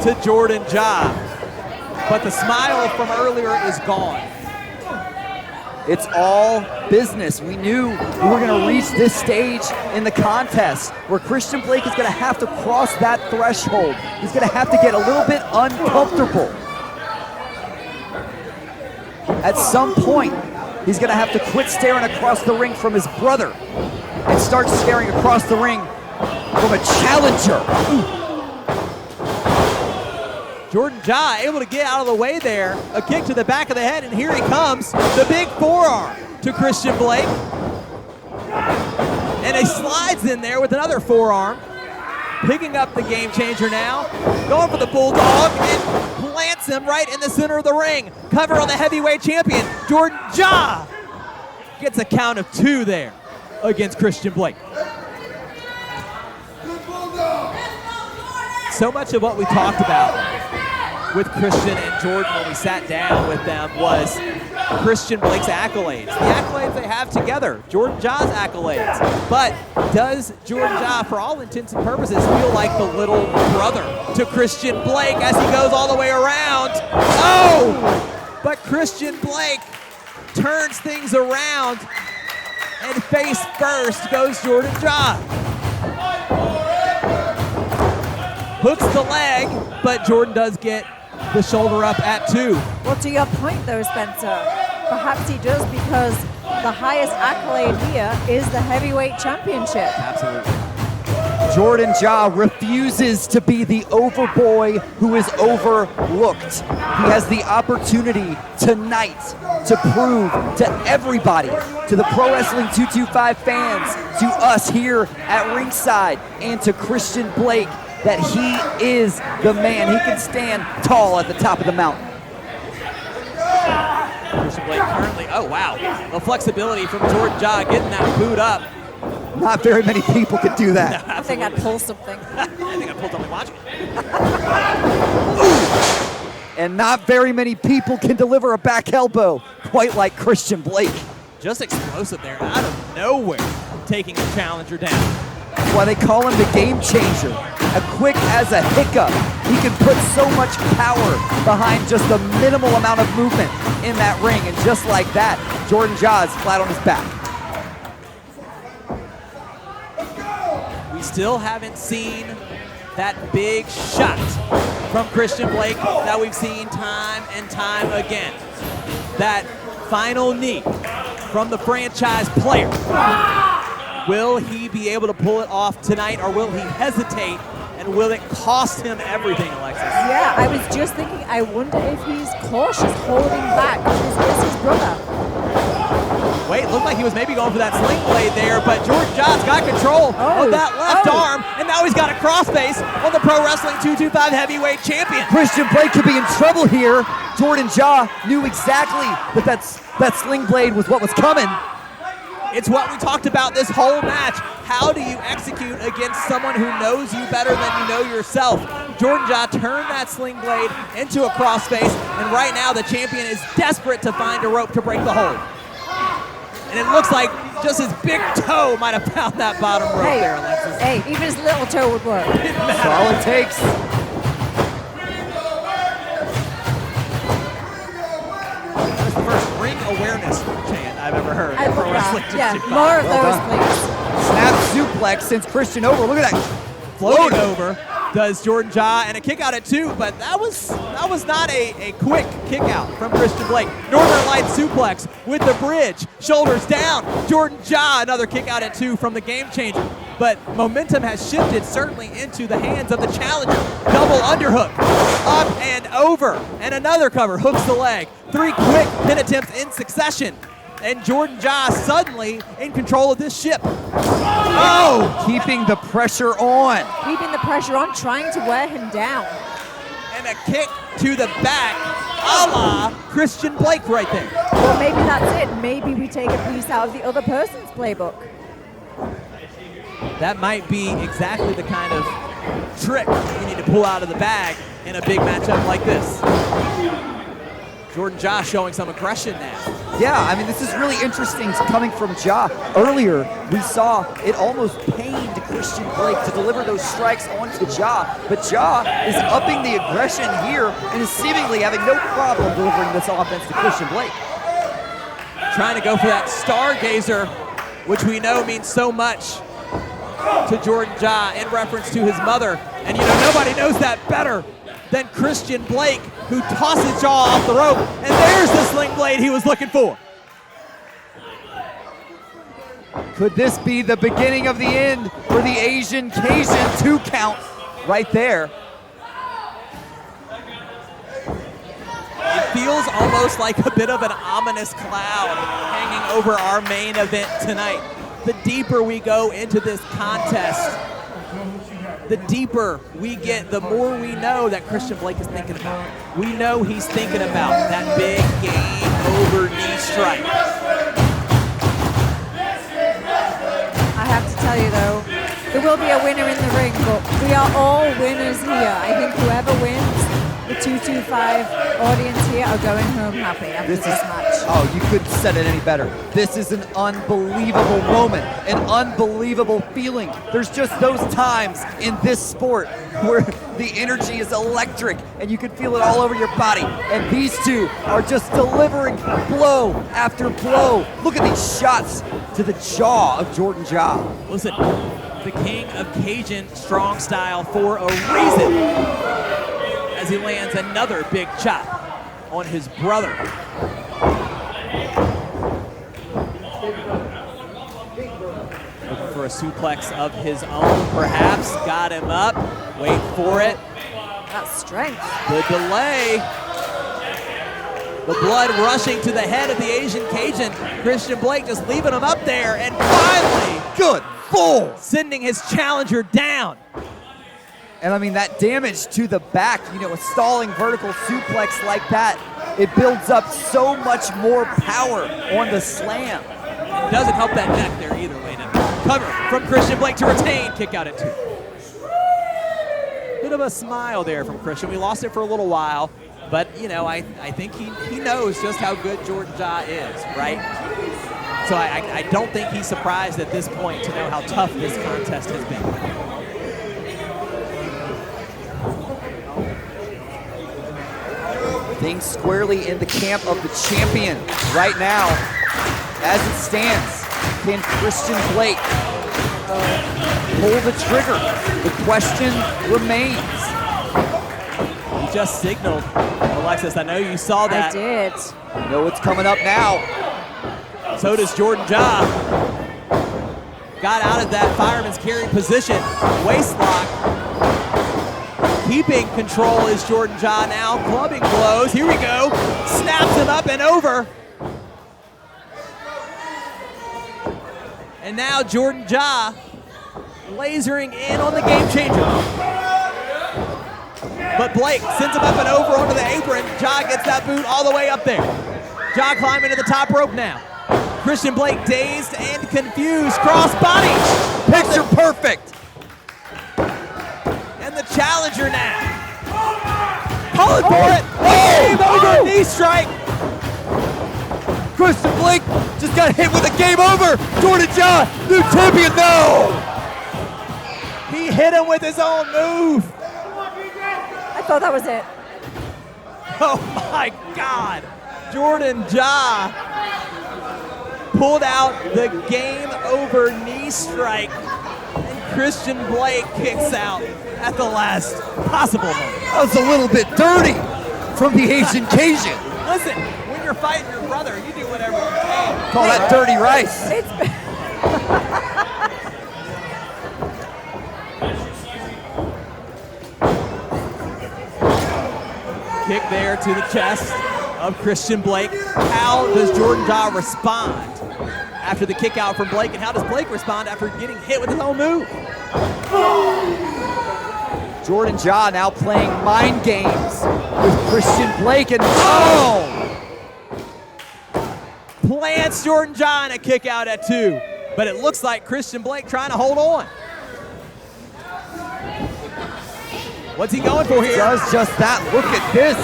to Jordan Jaw. But the smile from earlier is gone. It's all business. We knew we were going to reach this stage in the contest where Christian Blake is going to have to cross that threshold. He's going to have to get a little bit uncomfortable. At some point, he's going to have to quit staring across the ring from his brother and start staring across the ring from a challenger. Jordan Jaw able to get out of the way there. A kick to the back of the head, and here he comes. The big forearm to Christian Blake. And he slides in there with another forearm. Picking up the game changer now. Going for the bulldog and plants him right in the center of the ring. Cover on the heavyweight champion. Jordan Jaw gets a count of 2 there against Christian Blake. So much of what we talked about with Christian and Jordan when we sat down with them was Christian Blake's accolades. The accolades they have together, Jordan Jaw's accolades. But does Jordan Jaw, for all intents and purposes, feel like the little brother to Christian Blake as he goes all the way around? Oh! But Christian Blake turns things around, and face first goes Jordan Jaw. Hooks the leg, but Jordan does get the shoulder up at 2. Well, to your point though, Spencer, perhaps he does, because the highest accolade here is the heavyweight championship. Absolutely. Jordan Jaw refuses to be the overboy who is overlooked. He has the opportunity tonight to prove to everybody, to the Pro Wrestling 225 fans, to us here at ringside, and to Christian Blake, that he is the man. He can stand tall at the top of the mountain. Christian Blake currently, oh wow, the flexibility from Jordan Jaw getting that boot up. Not very many people could do that. I think I'd pull something. I think I pulled something watching. And not very many people can deliver a back elbow quite like Christian Blake. Just explosive there, out of nowhere, taking the challenger down. That's why they call him the game changer. As quick as a hiccup, he can put so much power behind just a minimal amount of movement in that ring. And just like that, Jordan Jaw is flat on his back. We still haven't seen that big shot from Christian Blake that we've seen time and time again. That final knee from the franchise player. Will he be able to pull it off tonight, or will he hesitate, and will it cost him everything, Alexis? Yeah, I was just thinking, I wonder if he's cautious, holding back, because it's his brother. Wait, looked like he was maybe going for that sling blade there, but Jordan Jaw's got control of that left arm, and now he's got a crossface on the Pro Wrestling 225 heavyweight champion. Christian Blake could be in trouble here. Jordan Jaw knew exactly that sling blade was what was coming. It's what we talked about this whole match. How do you execute against someone who knows you better than you know yourself? Jordan Jaw turned that sling blade into a crossface, and right now the champion is desperate to find a rope to break the hold. And it looks like just his big toe might have found that bottom rope there, Alexis. Hey, even his little toe would work. That's all it takes. That's the first ring awareness chant I've ever heard. I Pro love Wrestling that. Yeah, 225. more of Well those, please. Snap suplex sends Christian over. Look at that. Floating over does Jordan Jaw, and a kick out at 2, but that was not a quick kick out from Christian Blake. Northern Light suplex with the bridge, shoulders down. Jordan Jaw, another kick out at 2 from the game changer. But momentum has shifted certainly into the hands of the challenger. Double underhook, up and over, and another cover, hooks the leg. 3 quick pin attempts in succession. And Jordan Jaw suddenly in control of this ship. Oh! Keeping the pressure on. Keeping the pressure on, trying to wear him down. And a kick to the back, a la Christian Blake right there. Well, maybe that's it. Maybe we take a piece out of the other person's playbook. That might be exactly the kind of trick you need to pull out of the bag in a big matchup like this. Jordan Jaw showing some aggression now. Yeah, I mean, this is really interesting coming from Jaw. Earlier, we saw it almost pained Christian Blake to deliver those strikes onto Jaw, but Jaw is upping the aggression here and is seemingly having no problem delivering this offense to Christian Blake. Trying to go for that stargazer, which we know means so much to Jordan Jaw in reference to his mother. And you know, nobody knows that better than Christian Blake, who tosses Jaw off the rope, and there's the sling blade he was looking for. Could this be the beginning of the end for the Asian Cajun 2 count right there? It feels almost like a bit of an ominous cloud hanging over our main event tonight. The deeper we go into this contest, the deeper we get, the more we know that Christian Blake is thinking about. We know he's thinking about that big game-over knee strike. I have to tell you though, there will be a winner in the ring, but we are all winners here. I think whoever wins The 225 audience here are going home happy after this match. Oh, you couldn't have said it any better. This is an unbelievable moment, an unbelievable feeling. There's just those times in this sport where the energy is electric and you can feel it all over your body. And these two are just delivering blow after blow. Look at these shots to the jaw of Jordan Ja. Listen, the king of Cajun strong style for a reason, as he lands another big chop on his brother. Looking for a suplex of his own, perhaps. Got him up. Wait for it. That's strength. The delay. The blood rushing to the head of the Asian Cajun. Christian Blake just leaving him up there, and finally, Good bull! sending his challenger down. And I mean, that damage to the back, you know, a stalling vertical suplex like that, it builds up so much more power on the slam. It doesn't help that neck there either, Landon. Cover from Christian Blake to retain. Kick out at 2. Bit of a smile there from Christian. We lost it for a little while, but, you know, I think he knows just how good Jordan Ja is, right? So I don't think he's surprised at this point to know how tough this contest has been. Things squarely in the camp of the champion right now. As it stands, can Christian Blake pull the trigger? The question remains. He just signaled, Alexis, I know you saw that. I did. You know what's coming up now. So does Jordan Ja. Got out of that fireman's carry position. Waist lock. Keeping control is Jordan Ja now. Clubbing blows. Here we go. Snaps him up and over. And now Jordan Ja lasering in on the game changer. But Blake sends him up and over onto the apron. Ja gets that boot all the way up there. Ja climbing to the top rope now. Christian Blake dazed and confused. Cross body. Picture perfect. And the challenger now. Calling for it. Game over. Knee strike. Christian Blake just got hit with a game over. Jordan Ja, new champion, no! He hit him with his own move. I thought that was it. Oh my God. Jordan Ja pulled out the game over knee strike. And Christian Blake kicks out at the last possible moment. That was a little bit dirty from the Asian Cajun. Listen, when you're fighting your brother, you do whatever you can. Call that dirty rice. Kick there to the chest of Christian Blake. How does Jordan Ja respond after the kick out from Blake, and how does Blake respond after getting hit with his own move? Jordan Ja now playing mind games with Christian Blake, and Plants Jordan Ja in a kick out at 2, but it looks like Christian Blake trying to hold on. What's he going for here? Does just that. Look at this,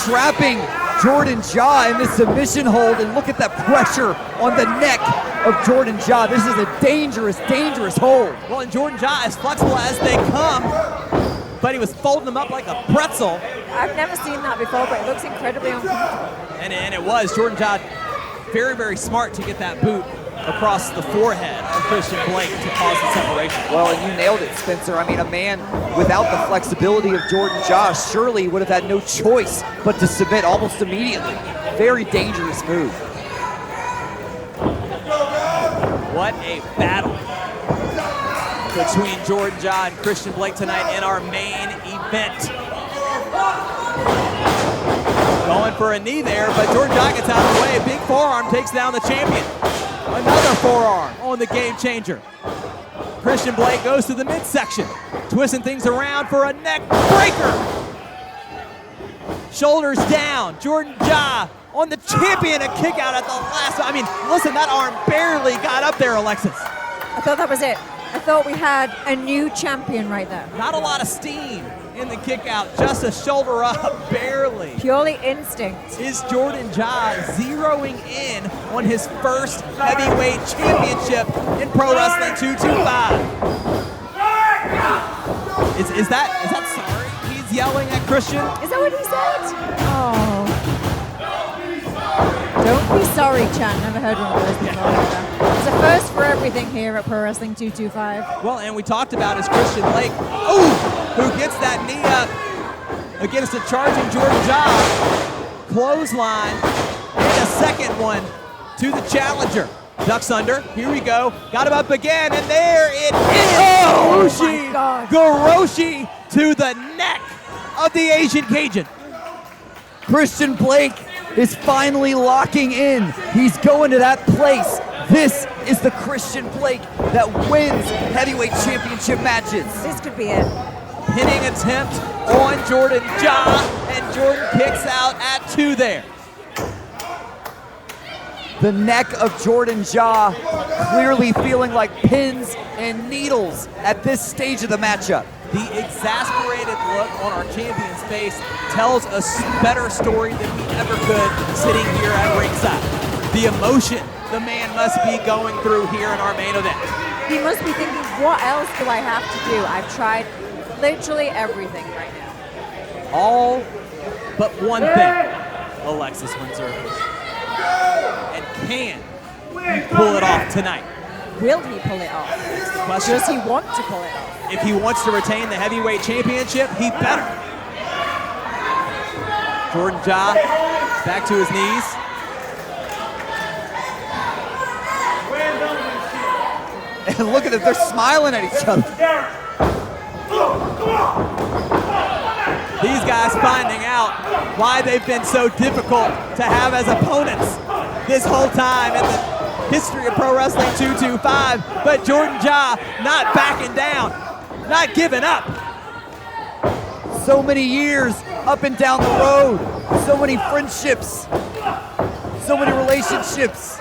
trapping Jordan Ja in this submission hold, and look at that pressure on the neck of Jordan Ja. This is a dangerous, dangerous hold. Well, and Jordan Ja, as flexible as they come, but he was folding them up like a pretzel. I've never seen that before, but it looks incredibly uncomfortable. And it was. Jordan Ja very, very smart to get that boot across the forehead of Christian Blake to cause the separation. Well, and you nailed it, Spencer. I mean, a man without the flexibility of Jordan Ja surely would have had no choice but to submit almost immediately. Very dangerous move. What a battle between Jordan Ja and Christian Blake tonight in our main event. Going for a knee there, but Jordan Ja gets out of the way. Big forearm takes down the champion. Another forearm on the game changer. Christian Blake goes to the midsection, twisting things around for a neck breaker. Shoulders down. Jordan Ja on the champion, a kick out at the last. I mean, listen, that arm barely got up there, Alexis. I thought that was it. I thought we had a new champion right there. Not a lot of steam in the kick out, just a shoulder up, barely. Purely instinct. Is Jordan Ja zeroing in on his first heavyweight championship in Pro Wrestling 225? Is that sorry? He's yelling at Christian. Is that what he said? Oh. Don't be sorry, Chan. Never heard one of those before. It's a first for everything here at Pro Wrestling 225. Well, and we talked about is Christian Blake, who gets that knee up against a charging Jordan Ja. Clothesline, and a second one to the challenger. Ducks under, here we go. Got him up again, and there it is. Oh my God. Goroshi to the neck of the Asian Cajun. Christian Blake is finally locking in. He's going to that place. This is the Christian Blake that wins heavyweight championship matches. This could be it. Pinning attempt on Jordan Ja, and Jordan kicks out at 2 there. The neck of Jordan Ja clearly feeling like pins and needles at this stage of the matchup. The exasperated look on our champion's face tells a better story than we ever could sitting here at ringside. The emotion the man must be going through here in our main event. He must be thinking, what else do I have to do? I've tried literally everything right now. All but one thing, Alexis Windsor. And can he pull it off tonight? Will he pull it off? Question. Does he want to pull it off? If he wants to retain the heavyweight championship, he better. Jordan Ja back to his knees. And look at them, they're smiling at each other. These guys finding out why they've been so difficult to have as opponents this whole time in the history of Pro Wrestling 225. But Jordan Ja not backing down, not giving up. So many years up and down the road, so many friendships, so many relationships,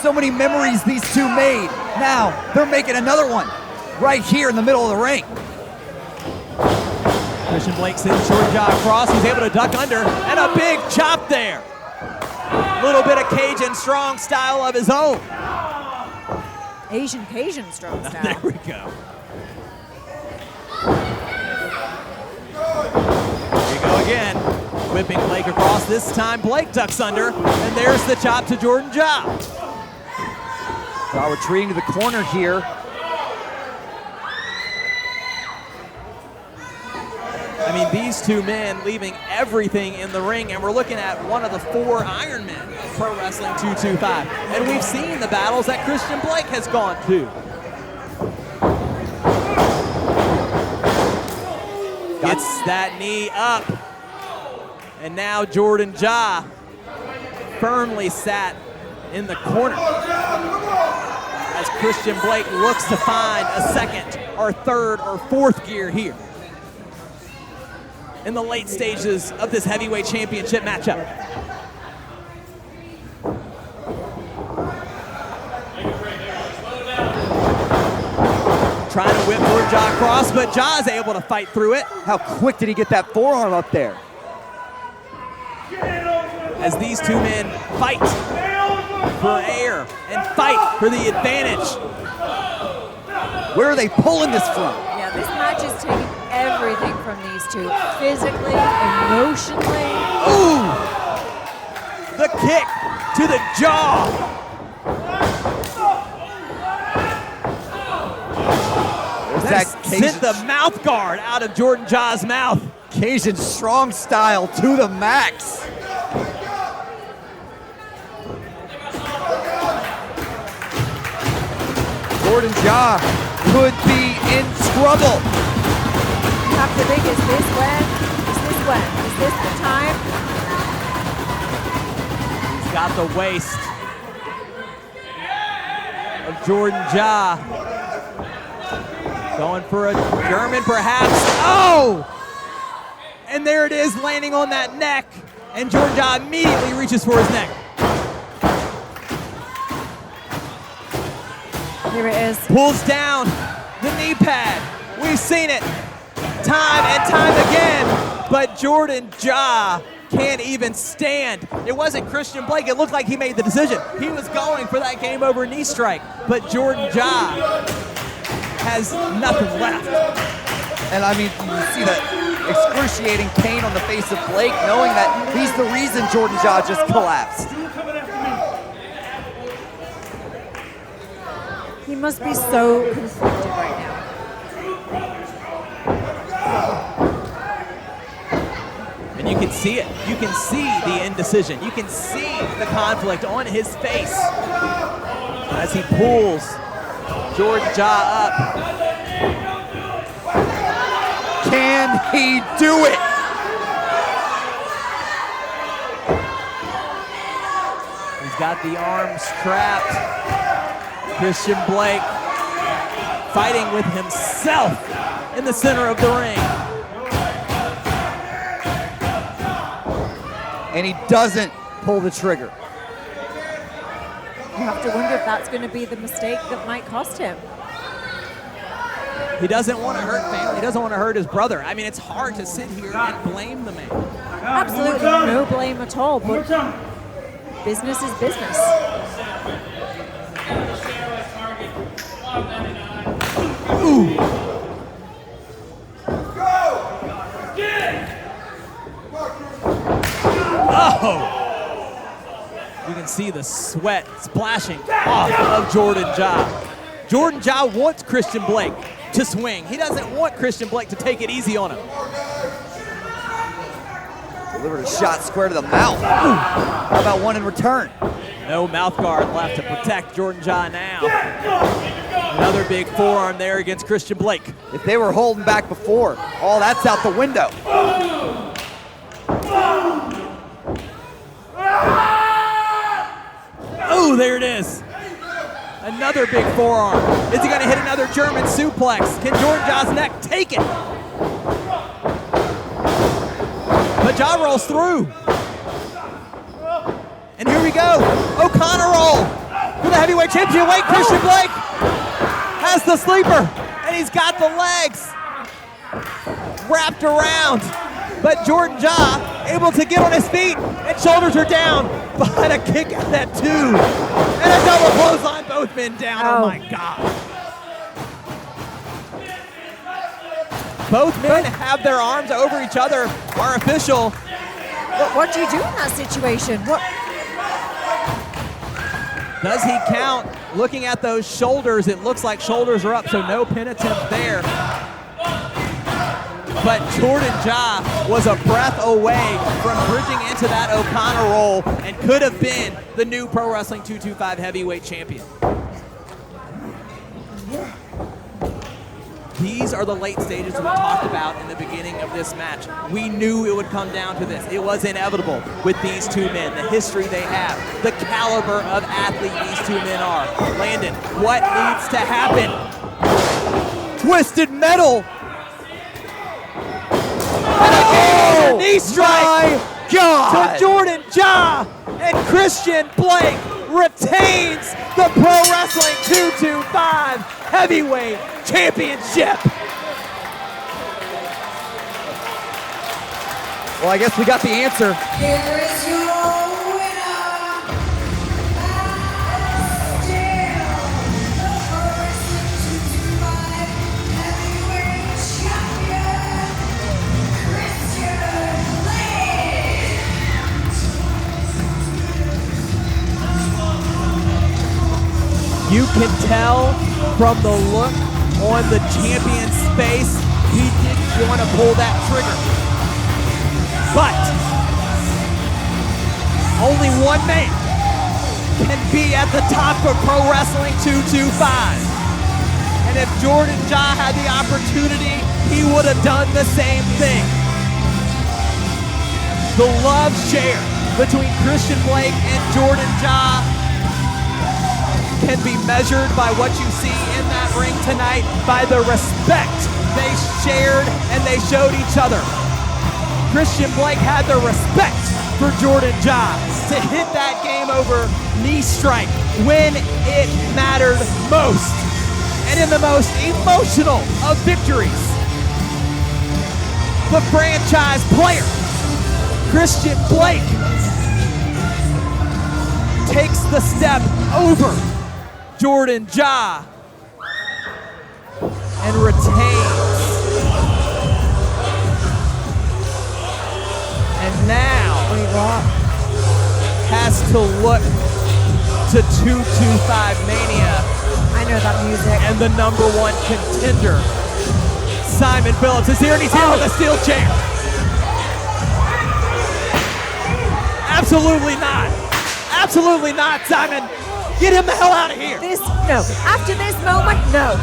so many memories these two made. Now they're making another one right here in the middle of the ring. Christian Blake sends Jordan Ja across. He's able to duck under, and a big chop there. A little bit of Cajun strong style of his own. Asian Cajun strong style. There we go. Here we go again. Whipping Blake across. This time Blake ducks under, and there's the chop to Jordan Ja. Ja retreating to the corner here. I mean, these two men leaving everything in the ring, and we're looking at one of the 4 Iron Men of Pro Wrestling 225. And we've seen the battles that Christian Blake has gone to. Gets that knee up. And now Jordan Ja firmly sat in the corner as Christian Blake looks to find a second or third or fourth gear here in the late stages of this heavyweight championship matchup. Trying to whip Jordan Ja across, but Ja is able to fight through it. How quick did he get that forearm up there? As these two men fight for air and fight for the advantage. Where are they pulling this from? Yeah, this match is taking everything from these two. Physically, emotionally. Ooh! The kick to the jaw. That sent the mouth guard out of Jordan Ja's mouth. Cajun strong style to the max. Jordan Ja could be in trouble. You have to think, is this when? Is this when? Is this the time? He's got the waist of Jordan Ja. Going for a German perhaps. Oh! And there it is, landing on that neck. And Jordan Ja immediately reaches for his neck. Here it is. Pulls down the knee pad. We've seen it time and time again, but Jordan Ja can't even stand. It wasn't Christian Blake. It looked like he made the decision. He was going for that game over knee strike, but Jordan Ja has nothing left. And I mean, you see that excruciating pain on the face of Blake, knowing that he's the reason Jordan Ja just collapsed. He must be so conflicted right now. And you can see it. You can see the indecision. You can see the conflict on his face as he pulls Jordan Ja up. Can he do it? He's got the arms trapped. Christian Blake fighting with himself in the center of the ring. And he doesn't pull the trigger. You have to wonder if that's going to be the mistake that might cost him. He doesn't want to hurt family. He doesn't want to hurt his brother. I mean, it's hard to sit here and blame the man. Absolutely no blame at all, but business is business. Ooh. Oh! You can see the sweat splashing off of Jordan Ja. Jordan Ja wants Christian Blake to swing. He doesn't want Christian Blake to take it easy on him. Delivered a shot square to the mouth. Ooh. How about one in return? No mouth guard left to protect Jordan Ja now. Another big forearm there against Christian Blake. If they were holding back before, all that's out the window. Oh, there it is. Another big forearm. Is he going to hit another German suplex? Can Jordan Ja's neck take it? But Ja rolls through. And here we go. O'Connor roll for the heavyweight championship. Wait, Christian Blake has the sleeper, and he's got the legs wrapped around. But Jordan Ja able to get on his feet, and shoulders are down behind a kick out that two. And a double clothesline, both men down. Oh my God. Both men have their arms over each other. Our official. What do you do in that situation? What? Does he count? Looking at those shoulders, it looks like shoulders are up, so no pin attempt there. But Jordan Ja was a breath away from bridging into that O'Connor roll and could have been the new Pro Wrestling 225 heavyweight champion. These are the late stages we talked about in the beginning of this match. We knew it would come down to this. It was inevitable with these two men, the history they have, the caliber of athlete these two men are. Landon, what needs to happen? Twisted Metal. And a knee strike to Jordan Ja, and Christian Blake retains the Pro Wrestling 225 Heavyweight Championship. Well, I guess we got the answer. Here is your winner, Xtian, the Pro Wrestling 225 Heavyweight Champion, Christian Blake. You can tell from the look on the champion's face, he didn't want to pull that trigger. But only one man can be at the top of Pro Wrestling 225. And if Jordan Ja had the opportunity, he would have done the same thing. The love share between Christian Blake and Jordan Ja can be measured by what you see in that ring tonight, by the respect they shared and they showed each other. Christian Blake had the respect for Jordan Ja to hit that game over knee strike when it mattered most. And in the most emotional of victories, the franchise player, Christian Blake, takes the step over Jordan Ja and retains. And now has to look to 225 Mania. I know that music. And the #1 contender, Simon Phillips, is here, and he's here with a steel chair. Absolutely not. Absolutely not, Simon. Get him the hell out of here. No. After this moment, no.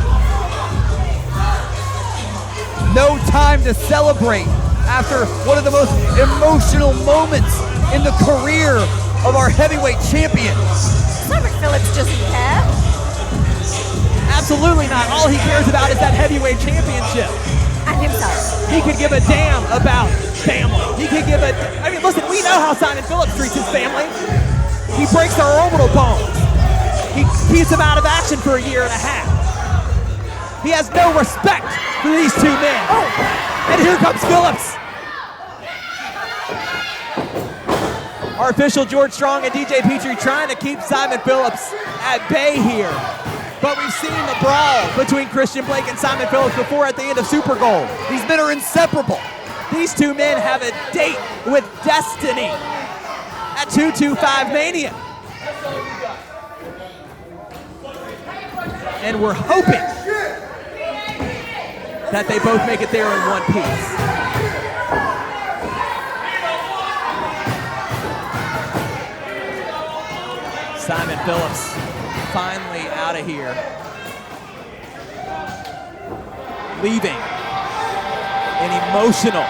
No time to celebrate after one of the most emotional moments in the career of our heavyweight champion. Simon Phillips doesn't care. Absolutely not. All he cares about is that heavyweight championship. And himself. He could give a damn about family. He could give a, I mean, listen, we know how Simon Phillips treats his family. He breaks their orbital bones. He keeps them out of action for a year and a half. He has no respect for these two men. Oh. And here comes Phillips. Our official George Strong and DJ Petrie trying to keep Simon Phillips at bay here. But we've seen the brawl between Christian Blake and Simon Phillips before at the end of Super Gold. These men are inseparable. These two men have a date with destiny at 225 Mania. And we're hoping that they both make it there in one piece. Simon Phillips finally out of here, leaving an emotional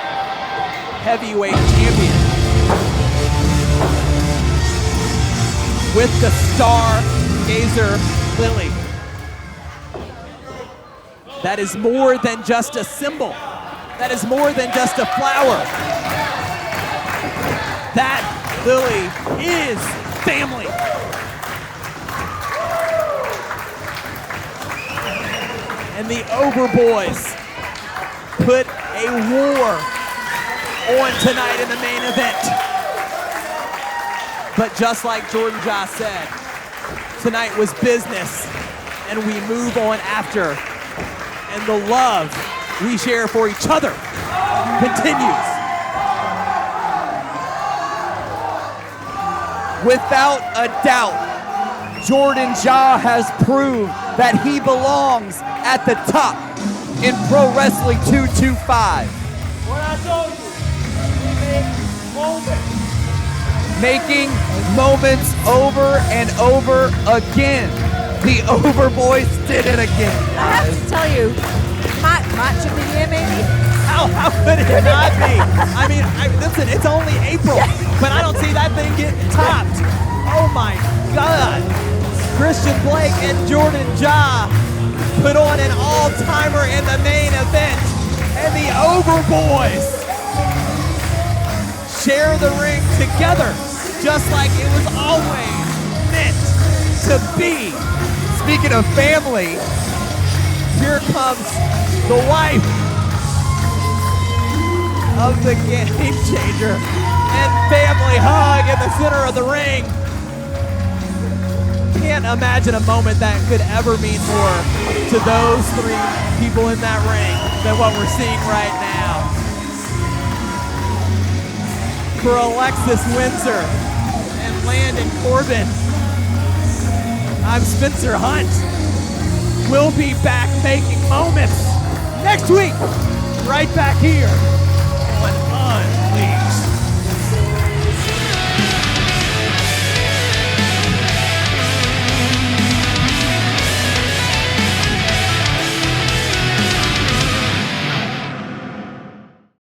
heavyweight champion with the Stargazer Lily. That is more than just a symbol. That is more than just a flower. That lily is family. And the Overboys put a war on tonight in the main event. But just like Jordan Ja said, tonight was business, and we move on after. And the love we share for each other continues. Without a doubt, Jordan Ja has proved that he belongs at the top in Pro Wrestling 225. What I told you, we make moments. Making moments over and over again. The Overboys did it again. I have to tell you, match of the year maybe? How could it not be? I mean, listen, it's only April, but I don't see that thing getting topped. Oh my God. Christian Blake and Jordan Ja put on an all-timer in the main event, and the Overboys share the ring together, just like it was always meant to be. Speaking of family, here comes the wife of the Game Changer, and family hug in the center of the ring. Can't imagine a moment that could ever mean more to those three people in that ring than what we're seeing right now. For Alexis Windsor and Landon Corbin, I'm Spencer Hunt. We'll be back making moments next week, right back here on